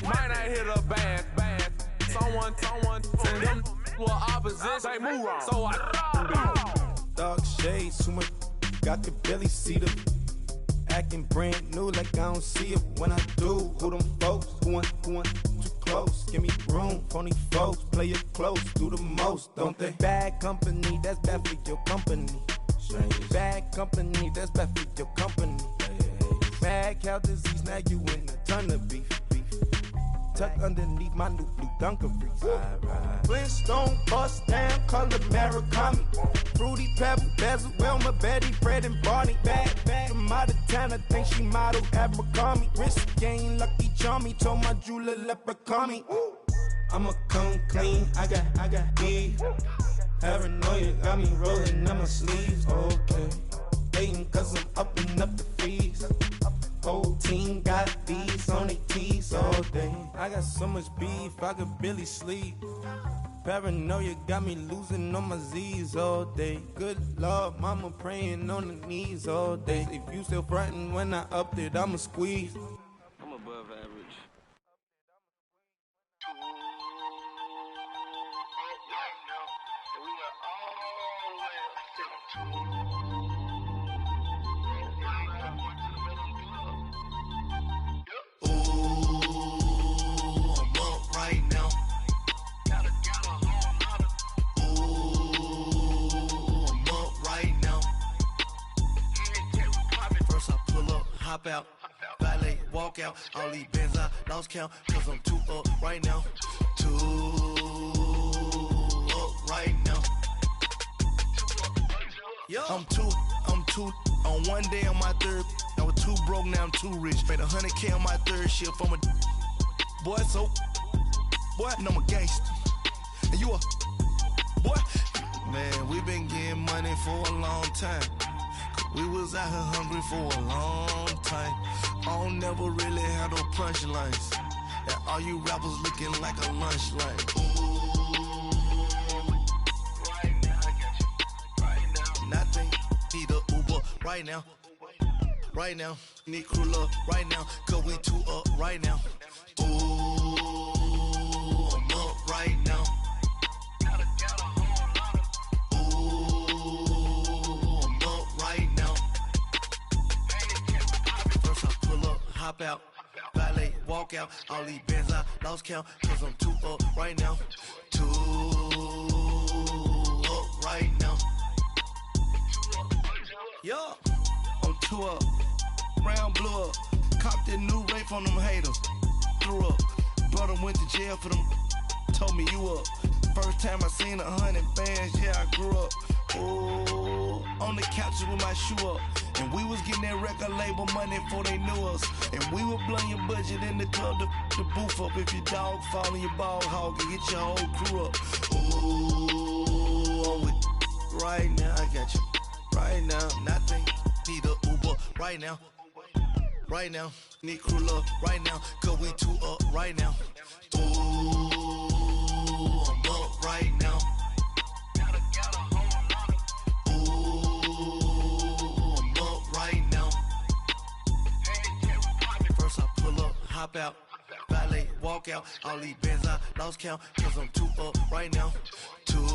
Might not hit a bad. Someone send them. Well, opposition, they move wrong. So I Dark shades, too much, got the belly see them. Acting brand new like I don't see it when I do. Who them folks, who want too close? Give me room, phony folks, play it close, do the most, don't they? Bad company, that's bad for your company. Bad company, that's bad for your company. Mad cow disease, now you in a ton of beef. Tuck underneath my new blue Dunkaroos. Flintstone, bust down, color Murakami. Fruity Pebble, Basil, Wilma, Betty, Fred, and Barney. Bad from out of town, I think she model Abercrombie. Wrist game, Lucky Charmy, told my jeweler leprechaun me. I'ma come clean, I got beef. Paranoia got me rolling on my sleeves. Oh I could barely sleep. Paranoia got me losing on my Z's all day. Good Lord, mama praying on the knees all day. If you still frontin' when I upped it, I'ma squeeze. I'm above average. Hop out, valet, walk out. All these bands I lost count, cause I'm too up right now. Too up right now. I'm too on one day on my third. I was too broke, now I'm too rich. Made 100K on my third shift. I'm a boy, so boy, and I'm a gangster. And you a boy. Man, we been getting money for a long time. We was out here hungry for a long time. I don't never really had no punchlines. And all you rappers looking like a lunch line. Right now, I got you. Right now. Nothing. Need a Uber right now. Right now. Need crew love right now. Cause we too up right now. Ooh, I'm up right now. Hop out, valet, walk out. All these bands I lost count, cause I'm too up right now. Too up right now. Yeah, I'm too up. Round blew up. Copped that new rape on them haters. Threw up. Brother went to jail for them. Told me you up. First time I seen 100 bands, yeah, I grew up. Ooh, on the couches with my shoe up. And we was getting that record label money before they knew us. And we were blowing your budget in the club to the booth up. If your dog fall in your ball hog and get your whole crew up. Ooh, I'm with right now, I got you. Right now, nothing. Need a Uber right now. Right now, need crew love right now. Cause we too up right now. Ooh, I'm up right now. Hop out, valet, walk out. All these bands I lost count, cause I'm too up right now. Too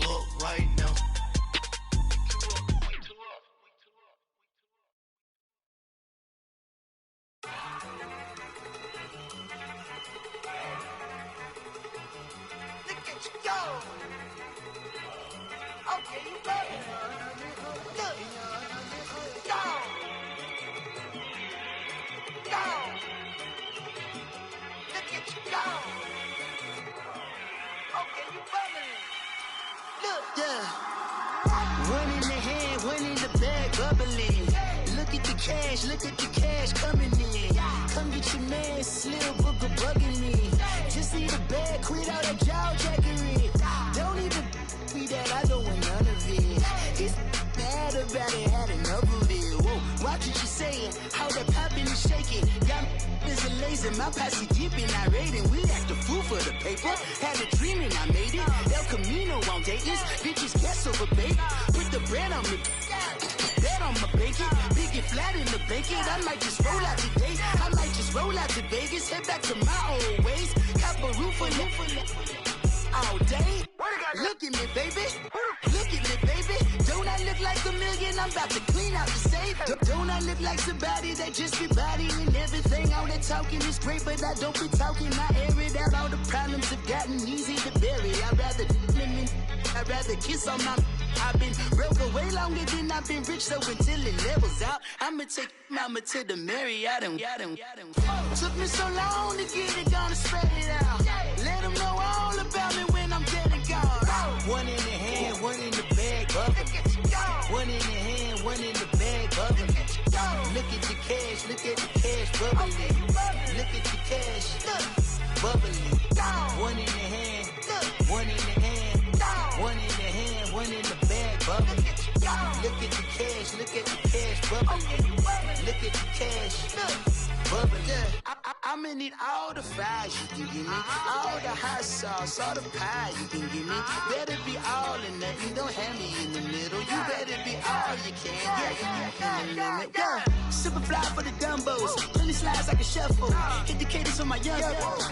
up right now. Look at you go. Okay, you ready? Look. Go. Go! Look at you go! Okay, you bubbling. Look, yeah. One in the hand, one in the bag, bubbling. Look at the cash coming in. Come get your man, Slim Booger bugging me. Just see the bag, quit all that jaw jackery. Don't even be that, I don't want none of it. He's mad about it, had enough of it. Whoa, watch what you saying, how that poppin' and shaking. Got is a laser, my posse deep and I raiding. We act the fool for the paper, had a dream and I made it. El Camino on Dayton's, bitches guess over bait. Put the bread on me, bet on my bacon. Big and flat in the bacon, I might just roll out today. I might just roll out to Vegas, head back to my old ways. Cop a roof for all day. Look at me, baby. Look at me, baby. Don't I look like $1 million? I'm about to clean out the safe. Don't I look like somebody that just be bodying everything? All that talking is great, but I don't be talking. I air it out. All the problems have gotten easy to bury. I'd rather kiss on my. I've been broke way longer than I've been rich, so until it levels out, I'ma take mama to the Marriott and took me so long to get it, gonna spread it out. Let them know all about me when I'm dead and gone. One in the hand, one in the bag, bubbling. One in the hand, one in the bag, bubbling. Look at the cash, bubbling. Look at the cash, bubbling. One in the hand, one in the hand, one in the hand, one in the bag, bubbling. Look at the cash, bubbling. Look at the cash, bubbling. I'ma need all the fries you can give me, all the hot sauce, all the pie you can give me. Better be all or nothing, don't have me in the middle. You better be all you can, yeah. Super fly for the dumbos, plenty slides like a shuffle. Hit the cadence on my young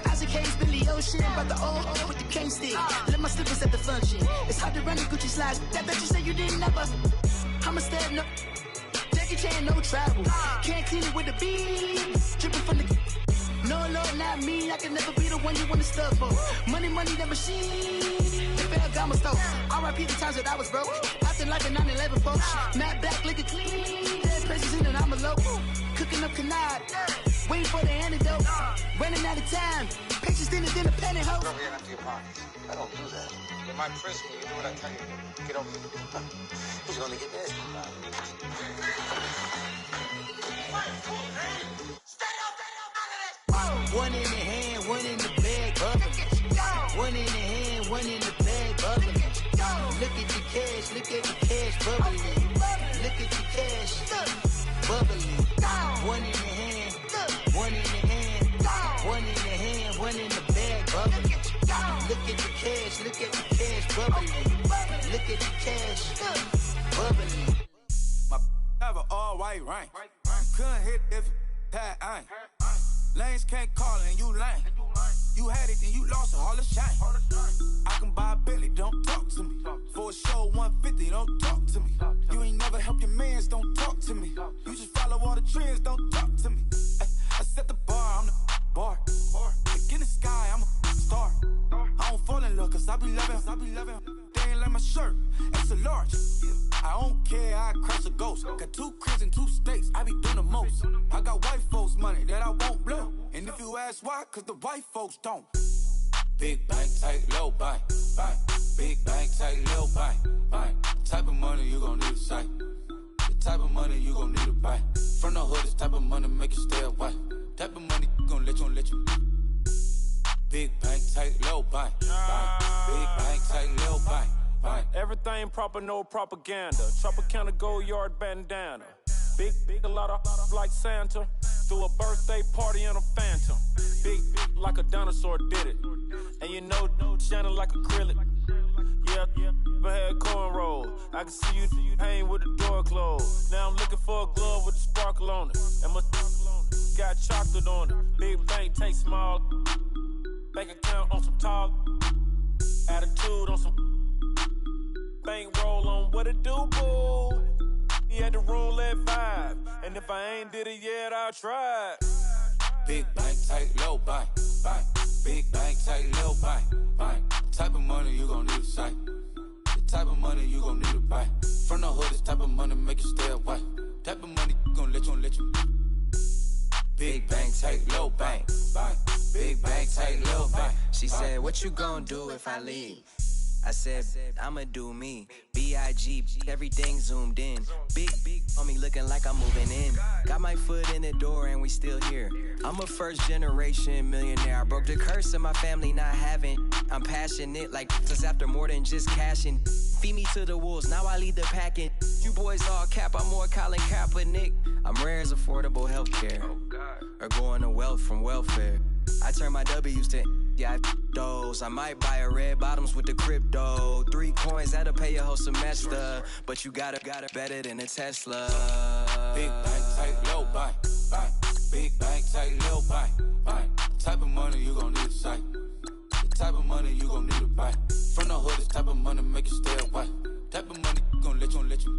Isaac Hayes, Billy Ocean, about the old with the cane stick. Let my slippers at the function. It's hard to run the Gucci slides. That bet you say you didn't never. I'ma stand no. Jackie Chan, no travel. Can't clean it with the beat. Dripping from the. No, Lord, not me. I can never be the one you want to stuff for. Money, the machine. The Ferragamo stove. R.I.P. the times that I was broke. Acting like a 9/11 folks. Matte black, liquor clean. Dead places in an envelope. Cooking up canard. Waiting for the antidote. Running out of time. Pictures in the penny hoe. Go over to your pockets. I don't do that. In my prison, you do what I tell you to. Get over here. Who's gonna get this? One in the hand, one in the bag, bubble. One in the hand, one in the bag, bubble. Look at the cash, bubbling. Look at the cash, bubbling. One in the hand, one in the hand, one in the hand, one in the bag, bubbling. Look at the cash, bubbling. Look at the cash, bubbling. My have an all white rank. Couldn't hit if it had ain't. Lanes can't call and you lame. You had it and you lost it, all the shame. I can buy a Billy, don't talk to me. For a show 150, don't talk to me. You ain't never help your mans, don't talk to me. You just follow all the trends, don't talk to me. I set the bar, I'm the bar. Like in the sky, I'm a star. I don't fall in love cause I be loving. They ain't like my shirt, extra large. I don't care, I crash a ghost. Got 2 cribs in 2 states, I be doing the most. I got white folks money that I won't blow. And if you ask why, cause the white folks don't. Big bank, tight, low bank, bank. Big bank, tight, low bank, bank. Type of money you gon' need to sight. The type of money you gon' need to buy. From the hood, this type of money make you stay away. Type of money gon' let you. Big bank, tight, low bank, bank. Big bank, tight, low bank. Everything proper, no propaganda. Tropicana gold yard bandana. Big, a lot of like Santa. Threw a birthday party in a phantom. Big like a dinosaur did it. And you know, shining like acrylic. Yeah, but had cornrow. I can see you hang with the door closed. Now I'm looking for a glove with a sparkle on it. And my got chocolate on it. Big bank, take small. Bank account on some talk. Attitude on some. Bank roll on what it do, boo. He had the roulette vibe. And if I ain't did it yet, I'll try. Big bank, tight, low bank, bank. Big bank, tight, low bank, bank. Type of money you gon' need to sight. The type of money you gon' need to buy. From the hood, this type of money make you stay away. Type of money gon' let you. Big bank, tight, low bank, bank. Big bank, tight, low bank. She said, what you gon' do if I leave? I said, I'ma do me. B.I.G. Everything zoomed in. Big on me looking like I'm moving in. Got my foot in the door and we still here. I'm a first generation millionaire. I broke the curse of my family not having. I'm passionate like this after more than just cashing. Feed me to the wolves, now I lead the packing. You boys all cap, I'm more Colin Kaepernick. I'm rare as affordable healthcare. Or going to wealth from welfare. I turn my W's to those. I might buy a red bottoms with the crypto. 3 coins, that'll pay your whole semester. But you gotta better than a Tesla. Big bank, tight, low bank, bank. Big bank, tight, low bank, bank. Type of money you gon' need to sight. The type of money you gon' need to buy. From the hood, this type of money make you stay away. Type of money gon' let you.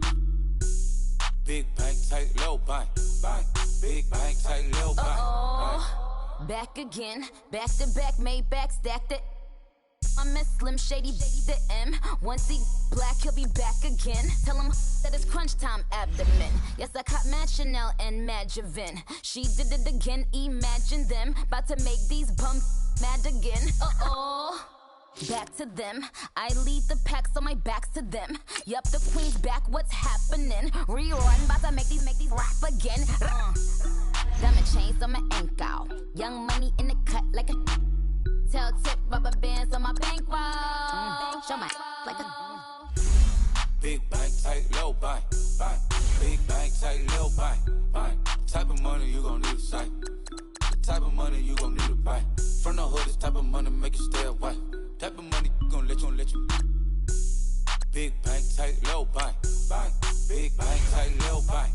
Big bank, tight, low bank, bank. Big bank, tight, low bank, bank. Back again, back to back, made back, stacked it. I'm a Slim Shady, the M. Once he black, he'll be back again. Tell him that it's crunch time abdomen. Yes, I caught Mad Chanel and Mad Javin. She did it again, imagine them. About to make these bums mad again. Back to them. I lead the pack, so my back's to them. Yup, the queen's back, what's happening? Rerun, about to make these rap again. Diamond chains on my ankle. Young money in the cut like a tail tip, rubber bands on my bankroll. Show my like a Big bank, tight, low bank, bank. Big bank, tight, low bank, bank. Type of money you gon' need to sight. The type of money you gon' need to buy. From the hood, this type of money make you stay away. Type of money gon' let you. Big bank, tight, low bank. Big bank, tight, low bank.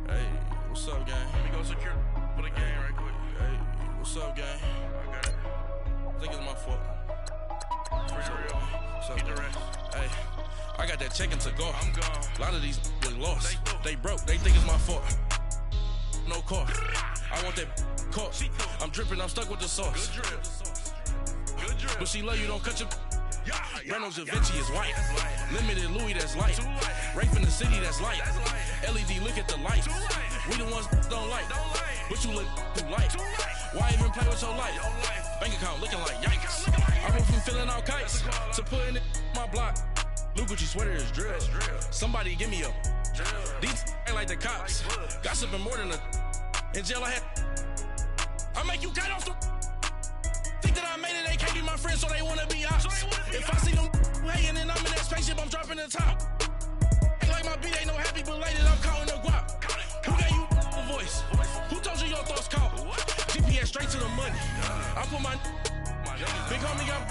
Hey, what's up, gang? Let me go secure for the game right quick. Hey, what's up, gang? I got it. I think it's my fault. For real. What's up, the rest. Hey, I got that chicken to go. I'm gone. A lot of these was lost. They broke. They think it's my fault. No car. I want that car. I'm dripping. I'm stuck with the sauce. Good drip. But she love you. Don't cut your. Reynolds Da Vinci is white. Limited Louis, that's light. Rape in the city, that's light. LED, look at the lights. We the ones don't like. But you look too light. Why even play with your life? Bank account looking like yikes. I went from filling out kites to putting it in my block. Blue Gucci sweater is drill. Somebody give me a. These ain't like the cops. Gossiping more than a. In jail I had. I make you cut off the. Think that I made it, they can't be my friends, so they wanna be ops. If I see them hating and I'm in that spaceship, I'm dropping the top. Ain't like my beat ain't no happy, but later I'm counting the guap. Who gave you the voice? Who told you your thoughts count? GPS straight to the money. I put my big homie got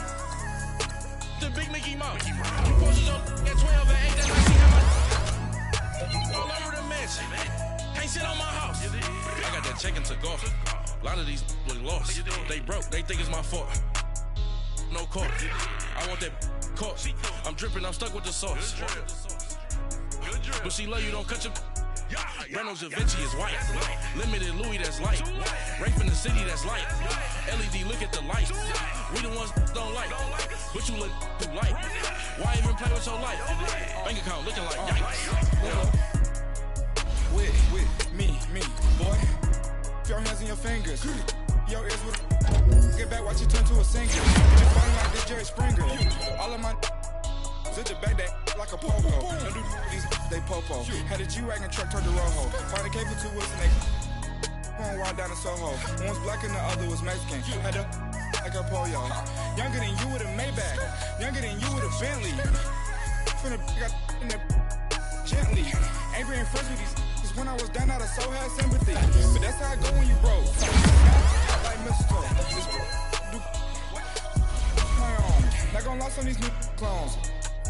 the big Mickey Mouse. You posted up at 12 and 8, that's like she had my all over the mansion. Can't sit on my house. I got that chicken to go. A lot of these was lost. They broke. They think it's my fault. No car. I want that car. I'm dripping. I'm stuck with the sauce. But she love you. Don't cut your. Reynolds Da Vinci is white. Limited Louis, that's light. Rape in the city, that's light. LED, look at the lights. We the ones don't like. But you look too light. Why even play with your life? Bank account looking like yikes. With me, boy. Your hands in your fingers. Your ears with get back, watch you turn to a singer. You find like this Jerry Springer. All of my zit the back that like a popo. Don't do these they popo. Had a G-Wagon truck turned to Rojo. Find a cable 2 wheels and they going wild down in Soho. One was black and the other was Mexican. Had a like a polio. Younger than you with a Maybach. Younger than you with a Bentley. Finna got in there gently. Angry and fresh with these. When I was down, I so had sympathy. But that's how I go when you broke. Like Mr. My own. Not gonna lie on these new clones.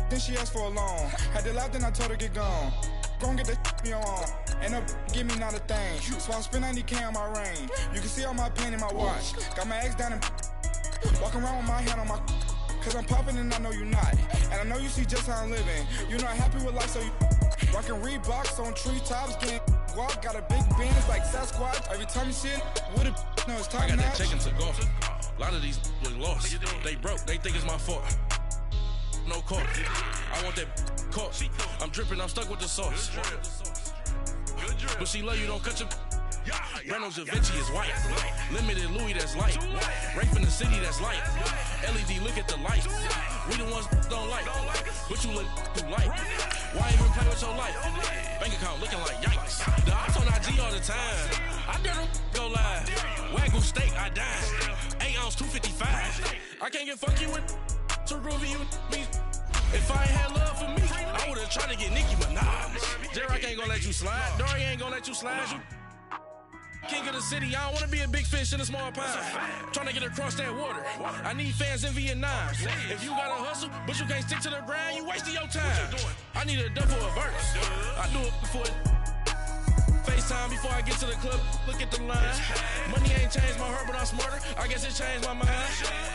Then she asked for a loan. Had to laugh, then I told her get gone. Gon' get that me on. And up, give me not a thing. So I spend 90K on my ring. You can see all my pain in my watch. Got my ex down and walking around with my hand on my. Cause I'm popping and I know you not. And I know you see just how I'm living. You're not happy with life, so you. Rockin' Reeboks on treetops, getting guap, got a big band, it's like Sasquatch. Every time you see it, with a no, it's top I got notch. that chicken to go. A lot of these was lost. They broke, they think it's my fault. No car. I want that car. I'm dripping, I'm stuck with the sauce. But she love you, don't cut your. Reynolds Da Vinci is white. Limited Louis, that's light. Rape in the city, that's light. LED, look at the lights. We the ones don't like. But you look too light. Why even play with your life? Bank account looking like yikes. The ops on IG all the time. I dare them go live. Wagyu steak, I dine. 8 ounce, 255. I can't get funky with too groovy you me. If I ain't had love for me, I would've tried to get Nicki Minaj. Derek ain't gonna let you slide. Dory ain't gonna let you slide. You king of the city, I don't wanna be a big fish in a small pond. Trying to get across that water. I need fans in Vietnam. If you gotta hustle, but you can't stick to the grind, you wasting your time. I need a double a verse. I do it before FaceTime before I get to the club. Look at the line. Money ain't changed my heart, but I'm smarter. I guess it changed my mind.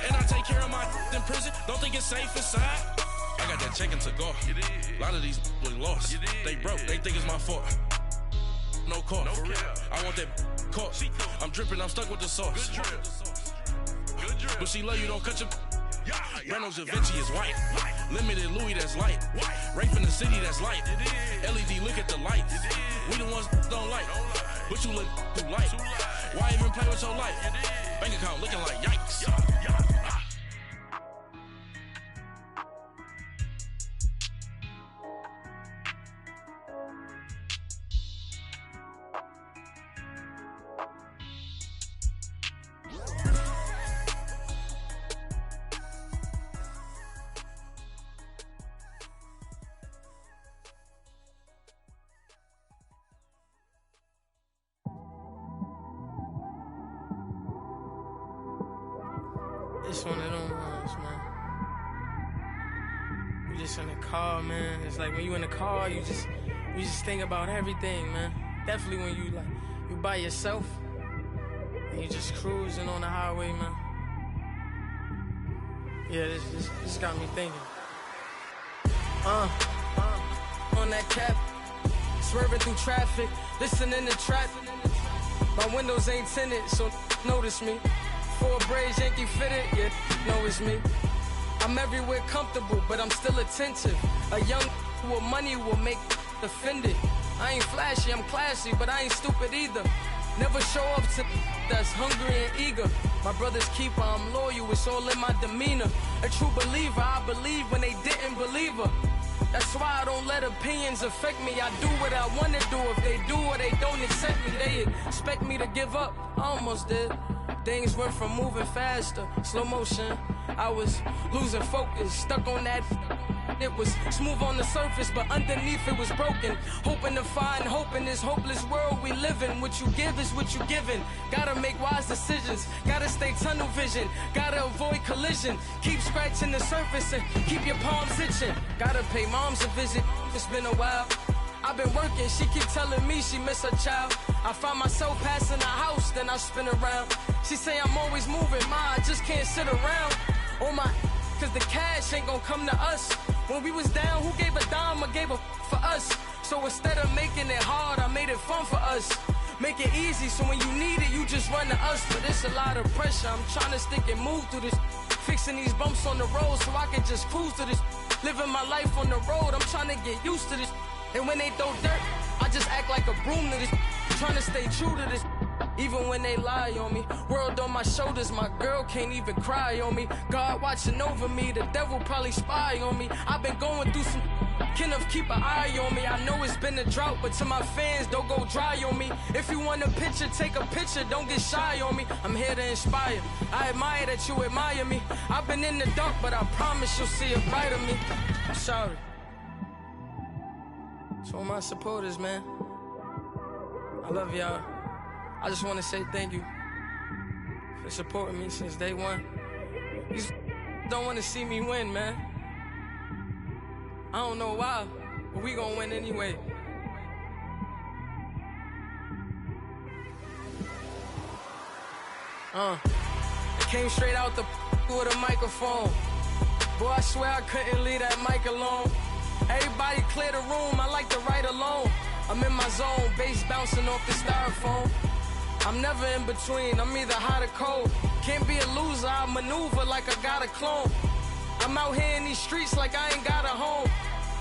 And I take care of my in prison. Don't think it's safe inside. I got that chicken to go. A lot of these was lost. They broke. They think it's my fault. No car. I want that car. I'm dripping, I'm stuck with the sauce. But she love you, don't cut your. Reynolds Da Vinci is white. Limited Louis, that's light. Rape in the city, that's light. LED, look at the lights. We the ones don't like. But you look too light. Why even play with your life? Bank account looking like yikes. It's one of them ones, man. You just in the car, man. It's like when you in the car, you just think about everything, man. Definitely when you by yourself and you just cruising on the highway, man. Yeah, this got me thinking. On that cap, swerving through traffic, listening to trap. My windows ain't tinted, so notice me. 4 braids, Yankee fitted, yeah, know it's me. I'm everywhere comfortable, but I'm still attentive. A young with money will make offended. I ain't flashy, I'm classy, but I ain't stupid either. Never show up to that's hungry and eager. My brother's keeper, I'm loyal, it's all in my demeanor. A true believer, I believe when they didn't believe her. That's why I don't let opinions affect me. I do what I want to do. If they do or they don't accept me, they expect me to give up. I almost did. Things went from moving faster, slow motion. I was losing focus, stuck on that. It was smooth on the surface, but underneath it was broken. Hoping to find hope in this hopeless world we live in. What you give is what you given. Gotta make wise decisions. Gotta stay tunnel vision. Gotta avoid collision. Keep scratching the surface and keep your palms itching. Gotta pay moms a visit. It's been a while. I've been working, she keep telling me she miss her child. I find myself passing the house, then I spin around. She say I'm always moving, ma, I just can't sit around. Oh my, cause the cash ain't gonna come to us. When we was down, who gave a dime or gave a for us? So instead of making it hard, I made it fun for us. Make it easy, so when you need it, you just run to us. But it's a lot of pressure, I'm trying to stick and move through this. Fixing these bumps on the road so I can just cruise to this. Living my life on the road, I'm trying to get used to this. And when they throw dirt, I just act like a broom to this. Trying to stay true to this. Even when they lie on me. World on my shoulders, my girl can't even cry on me. God watching over me, the devil probably spy on me. I've been going through some, Kenneth keep an eye on me. I know it's been a drought, but to my fans, don't go dry on me. If you want a picture, take a picture, don't get shy on me. I'm here to inspire, I admire that you admire me. I've been in the dark, but I promise you'll see a brighter me. I'm sorry. To all my supporters, man, I love y'all. I just want to say thank you for supporting me since day one. You don't want to see me win, man. I don't know why, but we gonna win anyway. I came straight out the with a microphone. Boy, I swear I couldn't leave that mic alone. Everybody clear the room, I like to write alone. I'm in my zone, bass bouncing off the styrofoam. I'm never in between, I'm either hot or cold. Can't be a loser, I maneuver like I got a clone. I'm out here in these streets like I ain't got a home.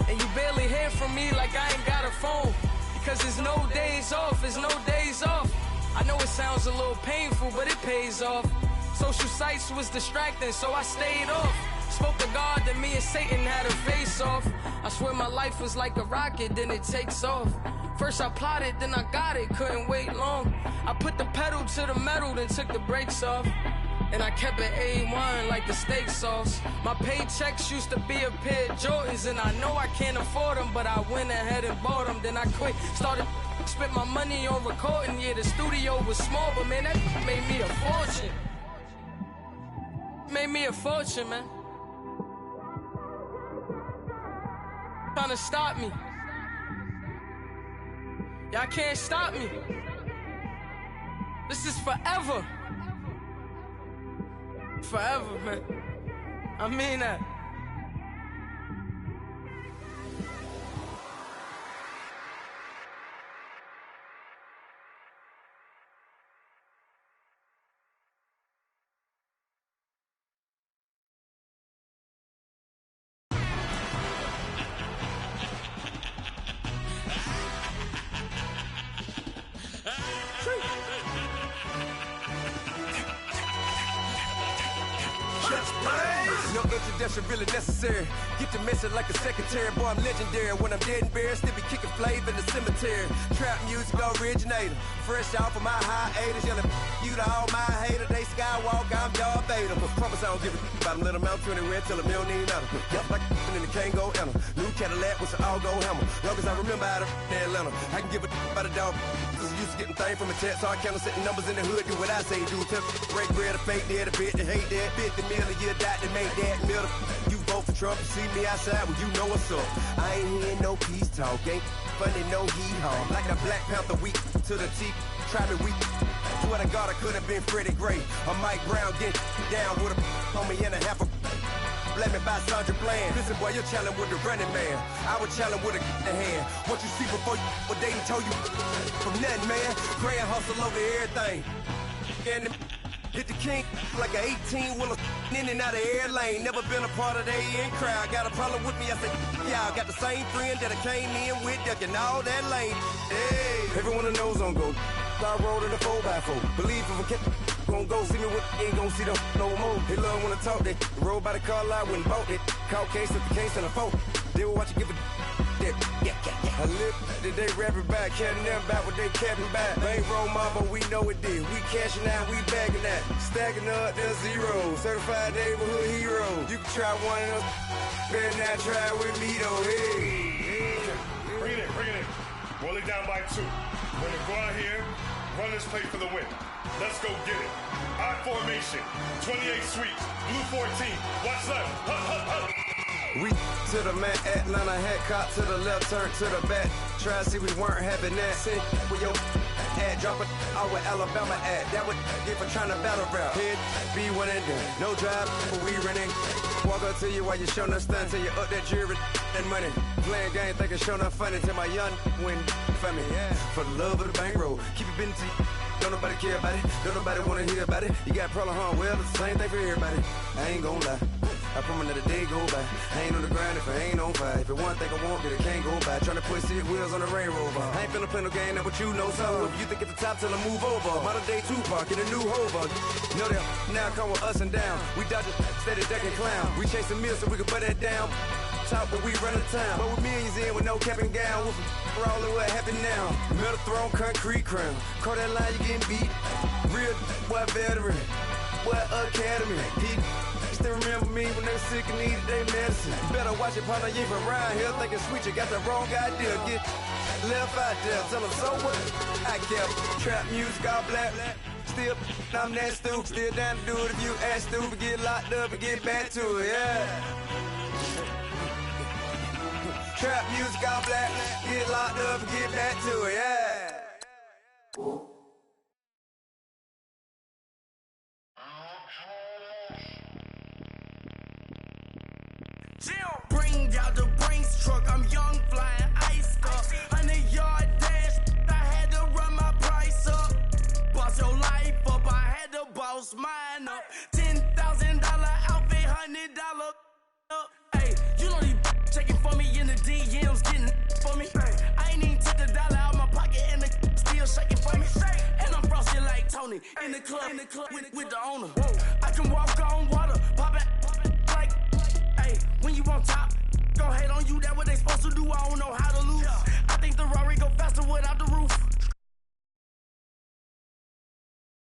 And you barely hear from me like I ain't got a phone. Because there's no days off, there's no days off. I know it sounds a little painful, but it pays off. Social sites was distracting, so I stayed off. Spoke to God, then me and Satan had a face off. I swear my life was like a rocket, then it takes off. First I plotted, then I got it, couldn't wait long. I put the pedal to the metal, then took the brakes off. And I kept it A1 like the steak sauce. My paychecks used to be a pair of Jordans, and I know I can't afford them, but I went ahead and bought them. Then I quit, started spent my money on recording. Yeah, the studio was small, but man, that made me a fortune. Made me a fortune, man. Trying to stop me. Y'all can't stop me. This is forever. Forever, man. I mean that. No introduction really necessary. Get the message like a secretary. Boy, I'm legendary. When I'm dead and buried, still be kicking flavor in the cemetery. Trap music originator. Fresh off of my hiatus. Yelling you to all my haters. They skywalk, I'm Darth Vader. Promise I don't give a about them. Let them out 20 red till them don't need nothing. Yup, like in the Kango enter. New Cadillac with an all-go hammer. Long as I remember how to Atlanta. I can give a about a dog. I'm used to getting things from a text, so I count on setting numbers in the hood. Do what I say, do. Break bread, a fake dead, a bit to hate that. 50 million a year, die to make that middle. You vote for Trump, you see me outside, well, you know what's up. I ain't hearing no peace talk, ain't funny, no hee-haw. Like the Black Panther weak to the teeth, try me weak. Swear to God, I could have been Freddie Gray. Or Mike Brown get down with a on me and a half a. Let me buy Sandra Bland. Listen, boy, you're challenging with the running man. I was challenging with a hand. What you see before you, what they told you from nothing, man. Grand hustle over everything. And hit the king like an 18-wheeler in and out of air lane. Never been a part of the in crowd. Got a problem with me, I said, y'all got the same friend that I came in with, ducking all that lane. Hey, everyone that knows on go. I rolled in a 4x4. Believe if a cat gon' go see me with ain't gon' see them no more. They love when I talk, they roll by the car lot when bought it. Caught case at the case and a phone. They will watch you give a that. I live that they rapping back, carrying them back what they capping back. Ain't roll mob, but we know it did. We cashing out, we bagging that. Stacking up, there's zero. Certified neighborhood hero. You can try one of them, better not try with me though. Hey. Bring it in. Roll it down by 2. We're gonna go out here, run this play for the win. Let's go get it. I formation, 28 sweeps, blue 14. Watch left. Hup. We to the man, Atlanta head caught to the left, turn to the back. Try to see we weren't having that. Sit with your ad, drop it out with Alabama ad. That would get for trying to battle rap. Head, be one and done. No drive, but we running. Walk up to you while you show no stun till you up that jewelry and money. Playing game, thinking show no funny till my young win for me. Yeah. For the love of the bankroll, keep it busy. Don't nobody care about it. Don't nobody wanna hear about it. You got problem, huh? Well, it's the same thing for everybody. I ain't gon' lie. I promise that a day go by. I ain't on the grind if I ain't on fire. If it one thing I want, then it can't go by. Tryna put 6 wheels on the railroad. I ain't finna play no game, that what you know. So if you think it's the top, tell them move over. Modern day Tupac in a new Hova. Know that now come with us and down. We dodge a steady decking clown. We chasing meals so we can put that down. Top, but we run the town. But with millions in with no cap and gown. We're all in what happened now. Metal throne, concrete crown. Call that line, you getting beat. Real, what veteran. What academy. Still remember me when they sick and needed their medicine. Better watch it, partner, you from around here thinking sweet, you got the wrong idea. Get left out there, tell them so what? I kept trap music all black. Still, I'm that stupid. Still down to do it if you ask stupid. Get locked up and get back to it, yeah. Trap music all black. Get locked up and get back to it, yeah. Bring out the brains truck, I'm young, flying ice up. 100-yard dash, I had to run my price up. Boss your life up, I had to boss mine up. $10,000 outfit, $100 up. Hey, you know these checking for me in the DMs, getting for me. I ain't even took the dollar out my pocket and the still shaking for me. And I'm frosty like Tony in the club with the owner. I can walk on water, pop it like. When you on top, gon' hate on you, that what they supposed to do, I don't know how to lose. I think the Rari go faster without the roof.